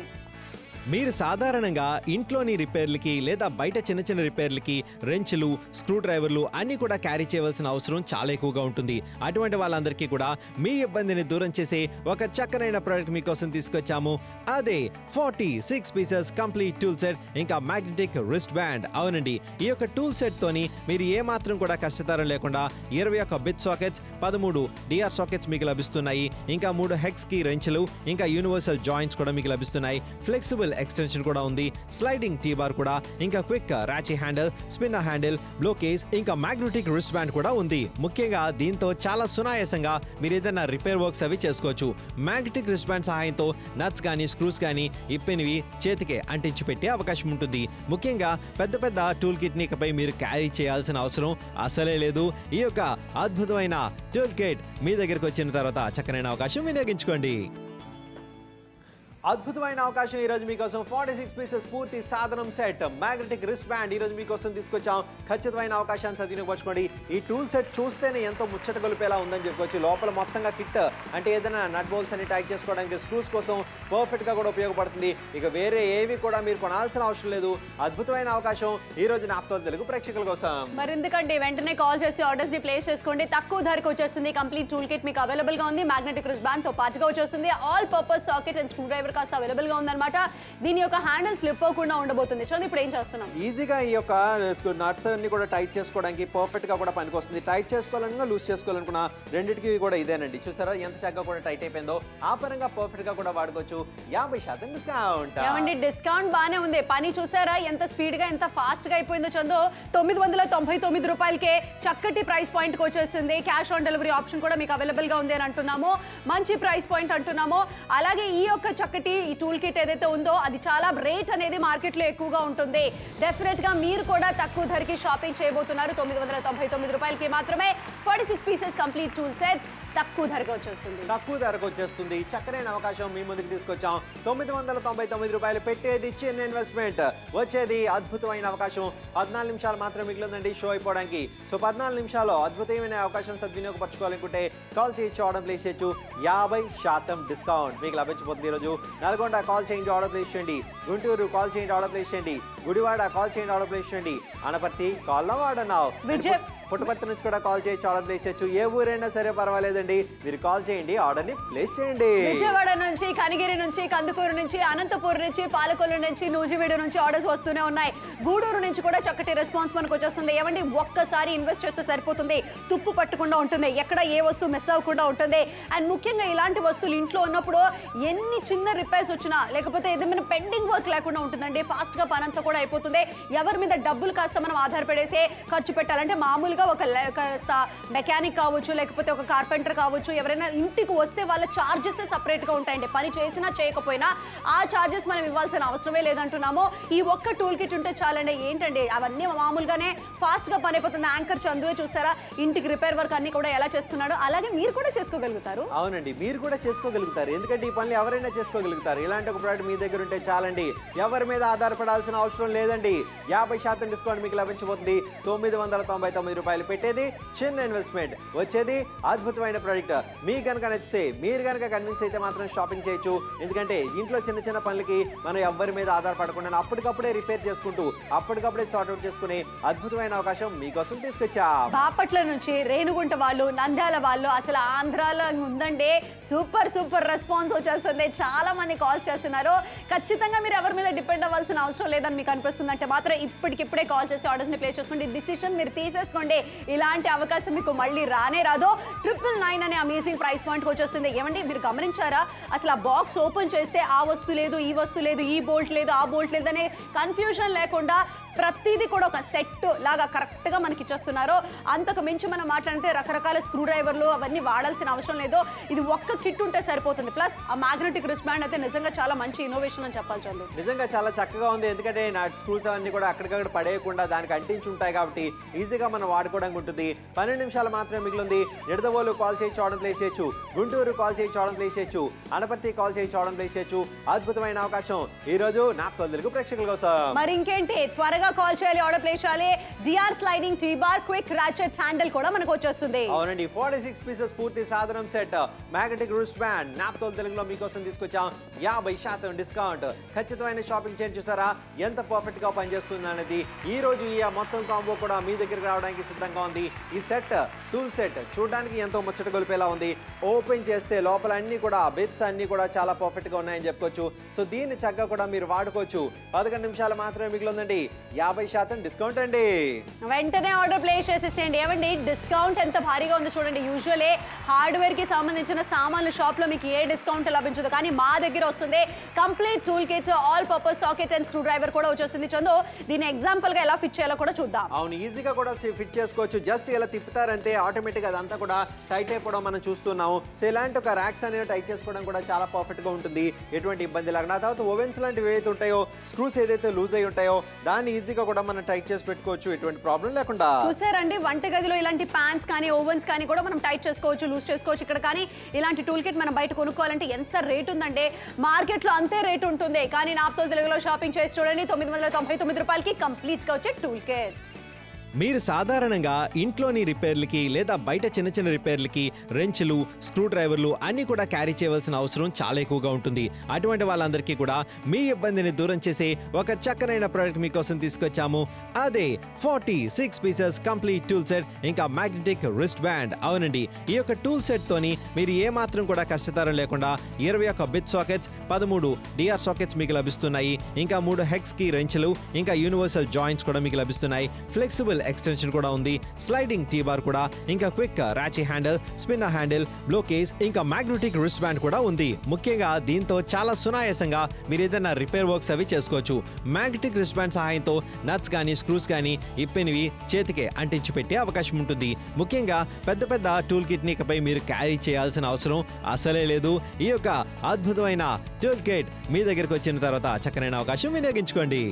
మీరు సాధారణంగా ఇంట్లోని రిపేర్లకి లేదా బయట చిన్న చిన్న రిపేర్లకి రెంచ్లు, స్క్రూ డ్రైవర్లు అన్నీ కూడా క్యారీ చేయవలసిన అవసరం చాలా ఎక్కువగా ఉంటుంది. అటువంటి వాళ్ళందరికీ కూడా మీ ఇబ్బందిని దూరం చేసే ఒక చక్కనైన ప్రోడక్ట్ మీకోసం తీసుకొచ్చాము. అదే 46 పీసెస్ కంప్లీట్ టూల్ సెట్ ఇంకా మ్యాగ్నెటిక్ రిస్ట్ బ్యాండ్. అవునండి, ఈ యొక్క టూల్ సెట్ తోని మీరు ఏ మాత్రం కూడా కష్టతరం లేకుండా 21 బిట్ సాకెట్స్, 13 DR సాకెట్స్ మీకు లభిస్తున్నాయి. ఇంకా 3 హెక్స్ కీ రెంచ్లు, ఇంకా యూనివర్సల్ జాయింట్స్ కూడా మీకు లభిస్తున్నాయి. ఫ్లెక్సిబుల్ ఎక్స్టెన్షన్ కూడా ఉంది. స్లైడింగ్ టీ బార్ కూడా, ఇంకా quick ratchet handle, spinner handle, blow case, ఇంకా మ్యాగ్నెటిక్ రిస్ట్ బ్యాండ్ కూడా ఉంది. ముఖ్యంగా దీంతో చాలా సునాయాసంగా మీరు ఏదైనా రిపేర్ వర్క్స్ అవి చేసుకోవచ్చు. మ్యాగ్నెటిక్ రిస్ట్ బ్యాండ్ సహాయంతో నట్స్ కానీ స్క్రూస్ కానీ ఇప్పినవి చేతికే అంటించి పెట్టే అవకాశం ఉంటుంది. ముఖ్యంగా పెద్ద పెద్ద టూల్ కిట్ ని ఇకపై మీరు క్యారీ చేయాల్సిన అవసరం అసలే లేదు. ఈ యొక్క అద్భుతమైన టూల్ కిట్ మీ దగ్గరకు వచ్చిన తర్వాత చక్కనైన అవకాశం వినియోగించుకోండి. అద్భుతమైన అవకాశం ఈ రోజు మీకోసం 46 పీసెస్ పూర్తి సాధనం సెట్ మ్యాగ్నెటిక్ రిస్ట్ బ్యాండ్ ఈ రోజు మీకోసం తీసుకొచ్చాం. ఖచ్చితమైన అవకాశాన్ని సద్వినియోగపరచుకోండి. ఈ టూల్ సెట్ చూస్తేనే ఎంతో ముచ్చట గొలిపేలా ఉందని చెప్పుకోవచ్చు. లోపల మొత్తంగా కిట్ అంటే ఏదైనా నట్ బోల్ట్స్ అని టైట్ చేసుకోవడానికి, స్క్రూస్ కోసం పర్ఫెక్ట్ గా కూడా ఉపయోగపడుతుంది. ఇక వేరే ఏవి కూడా మీరు కొనాల్సిన అవసరం లేదు. అద్భుతమైన అవకాశం ఈ రోజు నాప్తో తెలుగు ప్రేక్షకుల కోసం. మరి ఎందుకంటే వెంటనే కాల్ చేసి ఆర్డర్స్ ని ప్లేస్ చేసుకోండి. తక్కువ ధరకు వచ్చేస్తుంది. కంప్లీట్ టూల్ కిట్ మీకు అవైలబుల్ గా ఉంది. మ్యాగ్నెటిక్ రిస్ట్ బ్యాండ్ తో పాటుగా వచ్చేస్తుంది. All purpose socket and screwdriver కాస్త అవైలబుల్ గా ఉందన్నమాట. దీని యొక్క హ్యాండిల్ స్లిప్ అవ్వకుండా ఉండబోతుంది. చూడండి ఇప్పుడు ఏం చేస్తున్నాం, ఈజీగా ఈ యొక్క నట్స్ అన్ని కూడా టైట్ చేసుకోవడానికి పర్ఫెక్ట్ గా కూడా పనికొస్తుంది. టైట్ చేసుకోవాలన్నా లూజ్ చేసుకోవాలనుకున్నా రెండింటికి కూడా ఇదేనండి. చూసారా ఎంత చక్కగా కూడా టైట్ అయిపోయిందో. ఆ పరంగా పర్ఫెక్ట్ గా కూడా వాడుకోవచ్చు. 50% డిస్కౌంట్. ఏమండి డిస్కౌంట్ బానే ఉంది. పని చూసారా ఎంత స్పీడ్ గా ఎంత ఫాస్ట్ గా అయిపోయిందో. చందు 999 రూపాయలకే చక్కటి ప్రైస్ పాయింట్ కి వచ్చేస్తుంది. క్యాష్ ఆన్ డెలివరీ ఆప్షన్ కూడా మీకు అవైలబుల్ గా ఉంది అని అంటున్నాము. మంచి ప్రైస్ పాయింట్ అంటున్నాము. అలాగే ఈ యొక్క చక్కటి ఈ టూల్ కిట్ ఏదైతే ఉందో అది చాలా రేట్ అనేది మార్కెట్ లో ఎక్కువగా ఉంటుంది. డెఫినెట్ గా మీరు కూడా తక్కువ ధరకి షాపింగ్ చేయబోతున్నారు. 999 రూపాయలకి మాత్రమే 46 పీసెస్ కంప్లీట్ టూల్ సెట్ తక్కువ ధరకు వచ్చేస్తుంది. చక్కనైన అవకాశం మీ ముందుకు తీసుకొచ్చాం. 999 రూపాయలు పెట్టేది చిన్న ఇన్వెస్ట్మెంట్, వచ్చేది అద్భుతమైన అవకాశం. 14 నిమిషాలు మాత్రం మిగిలిందండి షో అయిపోవడానికి. సో 14 నిమిషాల్లో అద్భుతమైన అవకాశం సద్వినియోగపరచుకోవాలనుకుంటే కాల్ చేయొచ్చు, ఆర్డర్ ప్లేస్ చేయొచ్చు. 50% డిస్కౌంట్ మీకు లభించబోతుంది. ఈరోజు నల్గొండ కాల్ చేయండి, ఆర్డర్ ప్లేస్ చేయండి. గుంటూరు కాల్ చేయండి, ఆర్డర్ ప్లేస్ చేయండి. గుడివాడ కాల్ చేయండి, ఆర్డర్ ప్లేస్ చేయండి. అనపర్తి కాల్లో వాడన్నావు. పుట్టపర్తి నుంచి కూడా కాల్ చేయొచ్చు, ఆర్డర్ ప్లేస్ చేయొచ్చు. ఏ ఊరైనా సరే పర్వాలేదండి, మీరు కాల్ చేయండి, ఆర్డర్ ని ప్లేస్ చేయండి. విజయవాడ నుంచి, కనిగిరి నుంచి, కందుకూరు నుంచి, అనంతపూర్ నుంచి, పాలకొల్లు నుంచి, నూజివీడు నుంచి ఆర్డర్స్ వస్తూనే ఉన్నాయి. గూడూరు నుంచి కూడా చక్కటి రెస్పాన్స్ మనకు వచ్చేస్తుంది. ఏమండి, ఒక్కసారి ఇన్వెస్ట్ చేస్తే సరిపోతుంది, తుప్పు పట్టకుండా ఉంటుంది, ఎక్కడ ఏ వస్తువు మిస్ అవ్వకుండా ఉంటుంది. అండ్ ముఖ్యంగా ఇలాంటి వస్తువులు ఇంట్లో ఉన్నప్పుడు ఎన్ని చిన్న రిపేర్స్ వచ్చినా లేకపోతే ఏదైనా పెండింగ్ వర్క్ లేకుండా ఉంటుందండి. ఫాస్ట్ గా పనంతా కూడా అయిపోతుంది. ఎవరి మీద డబ్బులు కాస్త మనం ఆధారపడేసి ఖర్చు పెట్టాలంటే మామూలుగా ఒక మెకానిక్ కావచ్చు, లేకపోతే ఒక కార్పెంటర్ కావచ్చు, ఎవరైనా ఇంటికి వస్తే వాళ్ళ చార్జెస్ సపరేట్ గా ఉంటాయండి. పని చేసినా చేయకపోయినా ఆ చార్జెస్ మనం ఇవ్వాల్సిన అవసరమే లేదంటున్నాము. ఈ ఒక్క టూల్ కిట్ ఉంటే చాలండి. ఏంటండి అవన్నీ మామూలుగానే ఫాస్ట్ గా పని అయిపోతుంది. యాంకర్ చందువే చూస్తారా ఇంటికి రిపేర్ వర్క్ అన్ని కూడా ఎలా చేసుకున్నాడో అలాగే మీరు కూడా చేసుకోగలుగుతారు. అవునండి, మీరు కూడా చేసుకోగలుగుతారు. ఎందుకంటే ఈ పనులు ఎవరైనా చేసుకోగలుగుతారు. ఇలాంటి ఒక ప్రోడక్ట్ మీ దగ్గర ఉంటే చాలండి, ఎవరి మీద ఆధారపడాల్సిన అవసరం లేదండి. 50% డిస్కౌంట్ మీకు లభించబోతుంది. 999 రూపాయలు పెట్టేది చిన్న ఇన్వెస్ట్మెంట్, వచ్చేది అద్భుతమైన ప్రోడక్ట్. మీకు కనుక నచ్చితే, మీరు కనుక కన్విన్స్ అయితే మాత్రం షాపింగ్ చేయొచ్చు. ఎందుకంటే ఇంట్లో చిన్న చిన్న పనులకి మనం ఎవరి మీద ఆధారపడకుండా అప్పటికప్పుడే రిపేర్ చేసుకుంటూ అప్పటికప్పుడే సార్ట్అవుట్ చేసుకునే అద్భుతమైన అవకాశం మీకోసం తీసుకొచ్చా. బాపట్ల నుంచి, రేణుగుంట వాళ్ళు, నంద్యాల వాళ్ళు, అసలు ఆంధ్రాలో ఉందండి సూపర్ రెస్పాన్స్ వచ్చేస్తుంది. చాలా మంది కాల్స్ చేస్తున్నారు. ఖచ్చితంగా మీరు ఎవరి మీద డిపెండ్ అవ్వాల్సిన అవసరం లేదని మీకు అనిపిస్తుంది అంటే మాత్రం ఇప్పటికిప్పుడే కాల్ చేసి ఆర్డర్స్ ని ప్లేస్ చేసుకోండి. డిసిషన్ మీరు తీసేసుకోండి. ఇలాంటి అవకాశం మీకు మళ్ళీ రానే రాదు. 999 అనే అమేజింగ్ ప్రైస్ పాయింట్ వచ్చేస్తుంది. ఏమండి, మీరు గమనించారా అసలు ఆ బాక్స్ ఓపెన్ చేస్తే ఆ వస్తువు లేదు, ఈ వస్తువు లేదు, ఈ బోల్ట్ లేదు, ఆ బోల్ట్ లేదు అనే కన్ఫ్యూజన్ లేకుండా ప్రతిదీ కూడా ఒక సెట్ లాగా కరెక్ట్ గా మనకి ఇచ్చేస్తున్నారు. అంతకు మించి మనం మాట్లాడితే రకరకాల స్క్రూ డ్రైవర్లు అవన్నీ వాడాల్సిన అవసరం లేదు. ఇది ఒక్క కిట్ ఉంటే సరిపోతుంది. ప్లస్ ఆ మ్యాగ్నెటిక్ రిస్ట్ బ్యాండ్ అయితే నిజంగా చాలా మంచి ఇన్నోవేషన్ అని చెప్పాలి చందు. నిజంగా చాలా చక్కగా ఉంది. ఎందుకంటే నట్ స్క్రూస్ అవన్నీ కూడా అక్కడికక్కడ పడేయకుండా దానికి అంటించి ఉంటాయి కాబట్టి ఈజీగా మనం వాడుకోవడానికి ఉంటుంది. 12 నిమిషాలు మాత్రమే మిగిలింది. నిడదవోలు కాల్ చేయొచ్చు, ఆర్డర్ ప్లేస్ చేయొచ్చు. గుంటూరు కాల్ చేయొచ్చు, ఆర్డర్ ప్లేస్ చేయొచ్చు. అనపర్తి కాల్ చేయొచ్చు, ఆర్డర్ ప్లేస్ చేయొచ్చు. అద్భుతమైన అవకాశం ఈ రోజు నా తెలుగు ప్రేక్షకుల కోసం. మరి ఇంకేంటి, త్వరగా కాల్ చేయాలి, ఆర్డర్ ప్లేస్ చేయాలి. DR sliding T bar quick ratchet handle కూడా మనకు వచ్చేస్తుంది. అవునండి, 46 పీసెస్ పూర్తి సాధారణ set magnetic wrist band Naaptol తెలుగులో మీకోసం తీసుకొచ్చాం. 50% డిస్కౌంట్. ఖచ్చితమైన షాపింగ్ చేయండి. చూసారా ఎంత పర్ఫెక్ట్ గా పనిచేస్తుంది అనేది. ఈ రోజు ఈ మొత్తం కాంబో కూడా మీ దగ్గరికి రావడానికి సిద్ధంగా ఉంది. ఈ సెట్ టూల్ సెట్ చూడడానికి ఎంతో ముచ్చట గొలిపేలా ఉంది. ఓపెన్ చేస్తే లోపల అన్ని కూడా బిట్స్ అన్ని కూడా చాలా పర్ఫెక్ట్ గా ఉన్నాయని చెప్పుకోవచ్చు. సో దీన్ని చక్కగా కూడా మీరు వాడుకోవచ్చు. 11 నిమిషాలు మాత్రమే మిగిలిందండి. 50% డిస్కౌంట్ అండి. వెంటనే ఆర్డర్ ప్లేస్ చేసేసేయండి. ఏమండి, డిస్కౌంట్ ఎంత భారీగా ఉందో చూడండి. యూజువల్లీ హార్డ్వేర్ కి సంబంధించిన సామాన్లు షాప్ లో మీకు ఏ డిస్కౌంట్ లభించదు, కానీ మా దగ్గర వస్తుంది complete tool kit, all purpose socket and screwdriver కూడా వచ్చేస్తుంది. చందు, దీని ఎగ్జాంపుల్ గా ఎలా ఫిట్ చేయాలో కూడా చూద్దాం. అవును, ఈజీగా కూడా ఫిట్ చేసుకోవచ్చు. జస్ట్ ఇలా తిప్పుతారంటే ఆటోమేటిక్ అదంతా కూడా టైట్ అయిపోవడం మనం చూస్తున్నాము. సో ఇలాంటి ఒక ర్యాక్స్ అనేవి టైట్ చేసుకోవడం కూడా చాలా పర్ఫెక్ట్ గా ఉంటుంది, ఎటువంటి ఇబ్బంది లేకుండా. తర్వాత ఓవెన్స్ లాంటివి ఏవైతే ఉంటాయో, స్క్రూస్ ఏదైతే లూజ్ అయి ఉంటాయో దాన్ని ఈజీగా కూడా మనం టైట్ చేసి పెట్టుకోవచ్చు, ఎటువంటి ప్రాబ్లం లేకుండా. చూసారండి, వంటగదిలో ఇలాంటి ప్యాన్స్ కానీ ఓవెన్స్ కానీ కూడా మనం టైట్ చేసుకోవచ్చు, లూజ్ చేసుకోవచ్చు. ఇక్కడ కానీ ఇలాంటి టూల్ కిట్ మనం బయట కొనుక్కోవాలంటే ఎంత రేట్ ఉందంటే మార్కెట్ లో అంతే రేట్ ఉంటుంది. కానీ నాప్తోల్ తెలుగులో షాపింగ్ చేసి చూడండి, 999 రూపాయలకి కంప్లీట్ గా వచ్చే టూల్ కిట్. మీరు సాధారణంగా ఇంట్లోని రిపేర్లకి లేదా బయట చిన్న చిన్న రిపేర్లకి రెంచ్లు, స్క్రూ డ్రైవర్లు అన్నీ కూడా క్యారీ చేయవలసిన అవసరం చాలా ఎక్కువగా ఉంటుంది. అటువంటి వాళ్ళందరికీ కూడా మీ ఇబ్బందిని దూరం చేసే ఒక చక్కనైన ప్రోడక్ట్ మీకోసం తీసుకొచ్చాము. అదే 46 పీసెస్ కంప్లీట్ టూల్ సెట్, ఇంకా మ్యాగ్నెటిక్ రిస్ట్ బ్యాండ్. అవునండి, ఈ యొక్క టూల్ సెట్ తోని మీరు ఏ మాత్రం కూడా కష్టతరం లేకుండా 21 బిట్ సాకెట్స్, 13 డిఆర్ సాకెట్స్ మీకు లభిస్తున్నాయి. ఇంకా 3 హెక్స్ కి రెంచ్లు, ఇంకా యూనివర్సల్ జాయింట్స్ కూడా మీకు లభిస్తున్నాయి. ఫ్లెక్సిబుల్ ఎక్స్టెన్షన్ కూడా ఉంది, స్లైడింగ్ టీ బార్ కూడా, ఇంకా quick ratchet handle, spinner handle, blow case, ఇంకా మ్యాగ్నెటిక్ రిస్ట్ బ్యాండ్ కూడా ఉంది. ముఖ్యంగా దీంతో చాలా సునాయాసంగా మీరు ఏదైనా రిపేర్ వర్క్స్ అవి చేసుకోవచ్చు. మ్యాగ్నెటిక్ రిస్ట్ బ్యాండ్ సహాయంతో నట్స్ కానీ స్క్రూస్ కానీ ఇప్పినవి చేతికే అంటించి పెట్టే అవకాశం ఉంటుంది. ముఖ్యంగా పెద్ద పెద్ద టూల్ కిట్ ని ఇకపై మీరు క్యారీ చేయాల్సిన అవసరం అసలే లేదు. ఈ యొక్క అద్భుతమైన టూల్ కిట్ మీ దగ్గరకు వచ్చిన తర్వాత చక్కనైన అవకాశం వినియోగించుకోండి.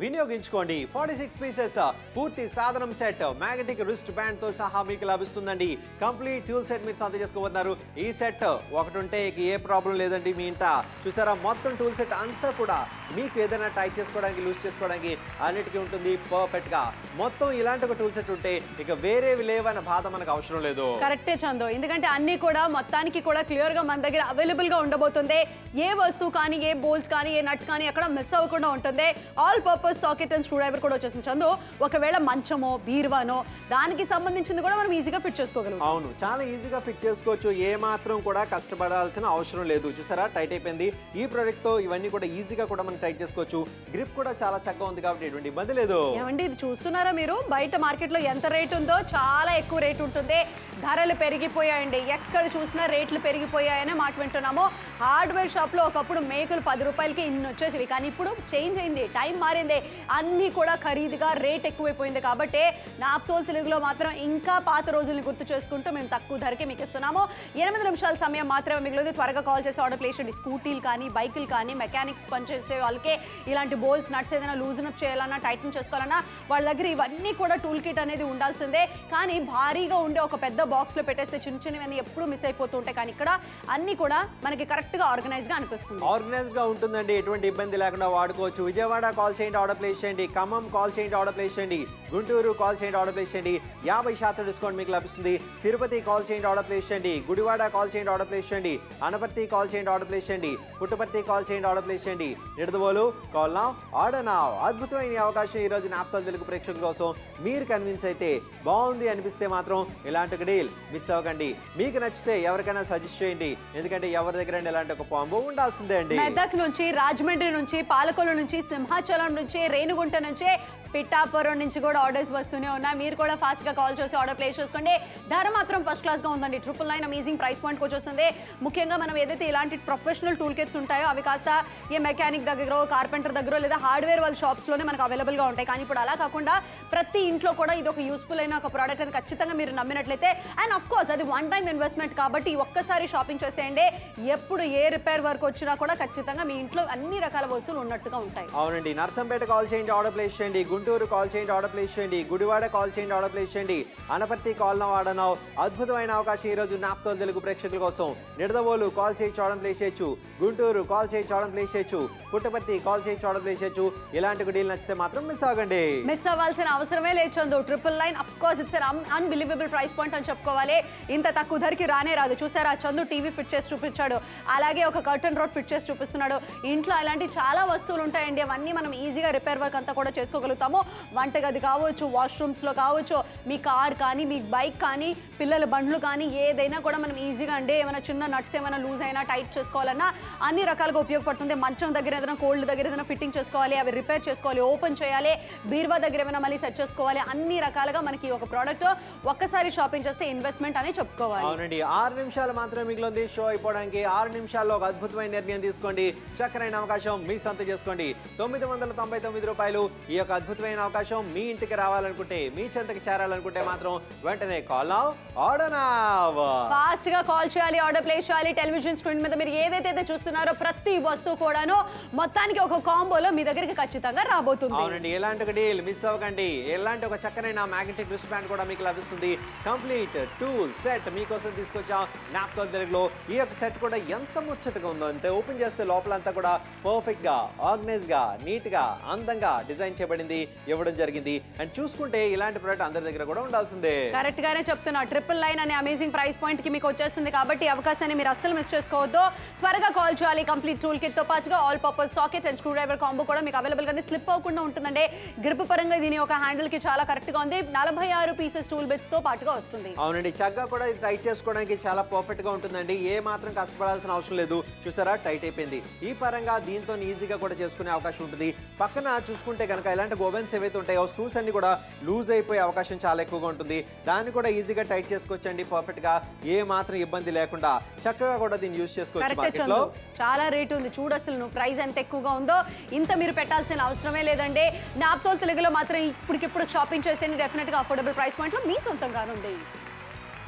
వినియోగించుకోండి. 46 పీసెస్ పూర్తి సాధనం సెట్ మ్యాగ్నెటిక్ రిస్ట్ బ్యాండ్ తో సహా మీకు లభిస్తుందండి. కంప్లీట్ టూల్ సెట్ మీరు సొంతం చేసుకోబోతున్నారు. ఈ సెట్ ఒకటి ఉంటే ఏ ప్రాబ్లం లేదండి మీ ఇంట. చూసారా మొత్తం టూల్ సెట్ అంతా కూడా మీకు ఏదైనా టైట్ చేసుకోవడానికి లూజ్ చేసుకోవడానికి అన్నిటికీ ఉంటుంది పర్ఫెక్ట్ గా. మొత్తం ఇలాంటి ఒక టూల్ సెట్ ఉంటే ఇక వేరేవి లేవన్న బాధ మనకు అవసరం లేదు. కరెక్టే చందు, ఎందుకంటే అన్ని కూడా మొత్తానికి కూడా క్లియర్ గా మన దగ్గర అవైలబుల్ గా ఉండబోతుంది. ఏ వస్తువు కానీ ఏ బోల్ట్ కానీ ఏ నట్ కానీ ఎక్కడ మిస్ అవ్వకుండా ఉంటుంది. All purpose socket and screwdriver కూడా వచ్చేసింది చందు. ఒకవేళ మంచమో బీరువానో దానికి సంబంధించింది కూడా మనం ఈజీగా ఫిట్ చేసుకోగలం. అవును, చాలా ఈజీగా ఫిట్ చేసుకోవచ్చు. ఏ మాత్రం కూడా కష్టపడాల్సిన అవసరం లేదు. చూసారా టైట్ అయిపోయింది. ఈ ప్రోడక్ట్ తో ఇవన్నీ కూడా ఈజీగా కూడా మనం టైట్ చేసుకోవచ్చు. గ్రిప్ కూడా చాలా చక్కగా ఉంది కాబట్టి ఎటువంటి ఇబ్బంది లేదు. ఏమండి ఇది చూస్తున్నారా మీరు? బయట మార్కెట్ లో ఎంత రేట్ ఉందో చాలా ఎక్కువ రేట్ ఉంటుంది. ధరలు పెరిగిపోయాయండి. ఎక్కడ చూసినా రేట్లు పెరిగిపోయాయనే మాట వింటున్నాము. హార్డ్వేర్ షాప్ లో ఒకప్పుడు మేకులు 10 రూపాయలకి ఇన్ని వచ్చేసివి, కానీ ఇప్పుడు చేంజ్ అయింది, టైం మారింది, అన్నీ కూడా ఖరీదుగా రేట్ ఎక్కువైపోయింది. కాబట్టి నాప్తోల్ తెలుగులో మాత్రం ఇంకా పాత రోజుల్ని గుర్తు చేసుకుంటూ మేము తక్కువ ధరకే మీకు ఇస్తున్నాము. 8 నిమిషాల సమయం మాత్రమే మిగిలింది. త్వరగా కాల్ చేసి ఆర్డర్ ప్లేస్ చేయండి. స్కూటీలు కానీ బైకులు కానీ మెకానిక్స్ పనిచేసే వాళ్ళకే ఇలాంటి బోల్ట్స్ నట్స్ ఏదైనా లూజన్ అప్ చేయాలన్నా టైటన్ చేసుకోవాలన్నా వాళ్ళ దగ్గర ఇవన్నీ కూడా టూల్ కిట్ అనేది ఉండాల్సిందే. కానీ భారీగా ఉండే ఒక పెద్ద బాక్స్ లో పెట్టేస్తే చిన్న చిన్నవన్నీ ఎప్పుడు మిస్ అయిపోతూ ఉంటాయి. కానీ ఇక్కడ అన్ని కూడా మనకి కరెక్ట్ గా ఆర్గనైజ్ గా అనిపిస్తుంది. ఆర్గనైజ్ గా ఉంటుందండి, ఎటువంటి ఇబ్బంది లేకుండా వాడుకోవచ్చు. విజయవాడ కాల్ చేయండి ఆర్డర్ ప్లేస్ చేయండి. ఖమ్మం కాల్ చేయండి ఆర్డర్ ప్లేస్ చేయండి. గుంటూరు కాల్ చేయండి ఆర్డర్ ప్లేస్ చేయండి. 50% డిస్కౌంట్ మీకు లభిస్తుంది. తిరుపతి కాల్ చేయండి ఆర్డర్ ప్లేస్ చేయండి. గుడివాడ కాల్ చేయండి ఆర్డర్ ప్లేస్ చేయండి. అనపర్తి కాల్ చేయండి ఆర్డర్ ప్లేస్ చేయండి. పుట్టపర్తి కాల్ చేయండి ఆర్డర్ ప్లేస్ చేయండి. Nidadavolu call now order now. అద్భుతమైన అవకాశం ఈ రోజు నాప్తోల్ తెలుగు ప్రేక్షకుల కోసం. మీరు కన్విన్స్ అయితే బాగుంది అనిపిస్తే మాత్రం ఇలాంటి డీల్ మిస్ అవ్వకండి. మీకు నచ్చితే ఎవరికైనా సజెస్ట్ చేయండి, ఎందుకంటే ఎవరి దగ్గర ఇలాంటి ఒక కాంబో ఉండాల్సిందే అండి. మెదక్ నుంచి, రాజమండ్రి నుంచి, పాలకొల్లు నుంచి, సింహాచలం నుంచి, రేణుగుంట నుంచి, పిఠాపురం నుంచి కూడా ఆర్డర్స్ వస్తూనే ఉన్నాయి. మీరు కూడా ఫాస్ట్ గా కాల్ చేసి ఆర్డర్ ప్లేస్ చేసుకోండి. ధర మాత్రం ఫస్ట్ క్లాస్ గా ఉందండి. 999 అమేజింగ్ ప్రైస్ పాయింట్ వచ్చేస్తుంది. ముఖ్యంగా మనం ఏదైతే ఇలాంటి ప్రొఫెషనల్ టూల్ కిట్స్ ఉంటాయో అవి కాస్త ఏ మెకానిక్ దగ్గర, కార్పెంటర్ దగ్గర లేదా హార్డ్వేర్ వాళ్ళ షాప్స్ లోనే మనకు అవైలబుల్ గా ఉంటాయి. కానీ ఇప్పుడు అలా కాకుండా ప్రతి ఇంట్లో కూడా ఇది ఒక యూస్ఫుల్ అయిన ఒక ప్రోడక్ట్ అని ఖచ్చితంగా మీరు నమ్మినట్లయితే, అండ్ ఆఫ్ కోర్స్ అది వన్ టైం ఇన్వెస్ట్మెంట్ కాబట్టి ఒక్కసారి షాపింగ్ చేసేయండి. ఎప్పుడు ఏ రిపేర్ వర్క్ వచ్చినా కూడా ఖచ్చితంగా మీ ఇంట్లో అన్ని రకాల వస్తువులు ఉన్నట్టుగా ఉంటాయి. అవునండి, నర్సంపేట కాల్ చేయండి ఆర్డర్ ప్లేస్ చేయండి. గుంటూరు కాల్ చేయండి ఆర్డర్ ప్లేస్ చేయండి. గుడివాడ కాల్ చేయండి ఆర్డర్ ప్లేస్ చేయండి. Anaparthi call now order now. అద్భుతమైన అవకాశం ఈ రోజు నాప్తోల్ తెలుగు ప్రేక్షకుల కోసం. నిడదవోలు కాల్ చేసి ఆర్డర్ ప్లేస్ చేయొచ్చు. గుంటూరు కాల్ చేసి ఆర్డర్ ప్లేస్ చేయొచ్చు. పుట్టపర్తి కాల్ చేసి ఆర్డర్ ప్లేస్ చేయొచ్చు. ఇలాంటి డీల్ నచ్చితే మాత్రం మిస్ అవ్వకండి. మిస్ అవ్వాల్సిన అవసరమే లేదు Chandu. 999 of course it's unbelievable price point అని చెప్పుకోవాలి. ఇంత తక్కువ ధరకి రానే రాదు. చూసారా చందు టీవీ ఫిట్ చేసి చూపించాడు, అలాగే ఒక కర్టన్ రోడ్ ఫిట్ చేసి చూపిస్తున్నాడు. ఇంట్లో అలాంటి చాలా వస్తువులు ఉంటాయండి. అవన్నీ మనం ఈజీగా రిపేర్ వర్క్ అంతా కూడా చేసుకోగలుగుతాము. వంటగది కావచ్చు, వాష్రూమ్స్లో కావచ్చు, మీ కార్ కానీ మీ బైక్ కానీ పిల్లల బండ్లు కానీ ఏదైనా కూడా మనం ఈజీగా అండి ఏమైనా చిన్న నట్స్ ఏమైనా లూజ్ అయినా టైట్ చేసుకోవాలన్నా అన్ని రకాలుగా ఉపయోగపడుతుంది. మంచం దగ్గర ఏదైనా కోల్డ్ దగ్గర ఏదైనా ఫిట్టింగ్ చేసుకోవాలి, అవి రిపేర్ చేసుకోవాలి, ఓపెన్ చేయాలి, బీరువా దగ్గర ఏమైనా మళ్ళీ సెట్ చేసుకోవాలి, అన్ని రకాలుగా మనకి ఒక ప్రోడక్ట్ ఒక్కసారి షాపింగ్ చేస్తే ఇన్వెస్ట్మెంట్ అని చెప్పుకోవాలి. అవునండి, 6 నిమిషాలు మాత్రమే మిగిలింది షో అయిపోవడానికి. 6 నిమిషాల్లో ఒక అద్భుతమైన నిర్ణయం తీసుకోండి. చక్కరైన అవకాశం మీ సొంతం చేసుకోండి. 999 రూపాయలు. ఈ యొక్క అద్భుతమైన అవకాశం మీ ఇంటికి రావాలనుకుంటే, మీ చెంతకి చేరాలనుకుంటే మాత్రం వెంటనే call now order now. Fast గా కాల్ చేయాలి, ఆర్డర్ ప్లేస్ చేయాలి. టెలివిజన్ స్క్రీన్ మీద మీరు ఏదైతే చూస్తున్నారో ప్రతి వస్తువు కూడాను మొత్తానికి ఒక కాంబోలో మీ దగ్గరికి ఖచ్చితంగా రాబోతుంది. అవునండి, ఎలాంటి ఒక డీల్ మిస్ అవ్వకండి. ఎలాంటి ఒక చక్కనైన మ్యాగ్నెటిక్ రిస్ట్ బ్యాండ్ కూడా మీకు లభిస్తుంది. కంప్లీట్ టూల్ సెట్ మీకోసం తీసుకొచ్చాం నాప్తోల్ తెలుగులో. ఈ యొక్క సెట్ కూడా ఎంత ముచ్చటగా ఉందో అంటే ఓపెన్ చేస్తే లోపలంతా కూడా పర్ఫెక్ట్ గా, ఆర్గనైజ్ గా, నీట్ గా, అందంగా డిజైన్ చేయబడింది, ఇవ్వడం జరిగింది. అండ్ చూసుకుంటే ఇలాంటి ప్రోడక్ట్ అందరి దగ్గర కూడా ఉండాల్సిందే. కరెక్ట్ గానే చెప్తున్నా. 999 అనే అమేజింగ్ ప్రైస్ పాయింట్ కి మీకు వచ్చేస్తుంది కాబట్టి అవకాశాన్ని మీరు అస్సలు మిస్ చేసుకోవద్దు. త్వరగా కాల్ చేయాలి. కంప్లీట్ టూల్ కిట్ తో పాటుగా all purpose socket and screwdriver combo కూడా మీకు అవైలబుల్ గా స్లిప్ అవ్వకుండా ఉంటుందండి. గ్రిప్ పరంగా దీని ఒక హ్యాండిల్ కి చాలా కరెక్ట్ గా ఉంది. 46 పీసెస్ టూల్ బిట్స్ తో పాటుగా వస్తుంది. అవునండి, చక్కగా కూడా ఇది టైట్ చేసుకోవడానికి చాలా పర్ఫెక్ట్ గా ఉంటుందండి. ఏ మాత్రం కష్టపడాల్సిన అవసరం లేదు. చూసారా టైట్ అయిపోయింది. ఈ పరంగా దీంతో ఈజీగా కూడా చేసుకునే అవకాశం ఉంటుంది. పక్కన చూసుకుంటే కనుక ఇలాంటి గోబెన్స్ ఏవైతే ఉంటాయో స్క్రూస్ అన్ని కూడా లూజ్ అయిపోయే అవకాశం చాలా ఎక్కువగా ఉంటుంది. దాన్ని కూడా ఈజీగా టైట్ చేసుకోవచ్చండి పర్ఫెక్ట్ గా, ఏ మాత్రం ఇబ్బంది లేకుండా చక్కగా కూడా దీన్ని యూజ్ చేసుకోవచ్చు. మార్కెట్లో చాలా రేట్ ఉంది చూడు. అసలు నువ్వు ప్రైస్ ఎంత ఎక్కువగా ఉందో ఇంత మీరు పెట్టాల్సిన అవసరమే లేదండి. నాప్తోల్ తెలుగులో మాత్రం ఇప్పటికిప్పుడు షాపింగ్ చేసేయండి. డెఫినెట్ గా అఫోర్డబుల్ ప్రైస్ పాయింట్ లో మీ సొంతంగా ఉంది.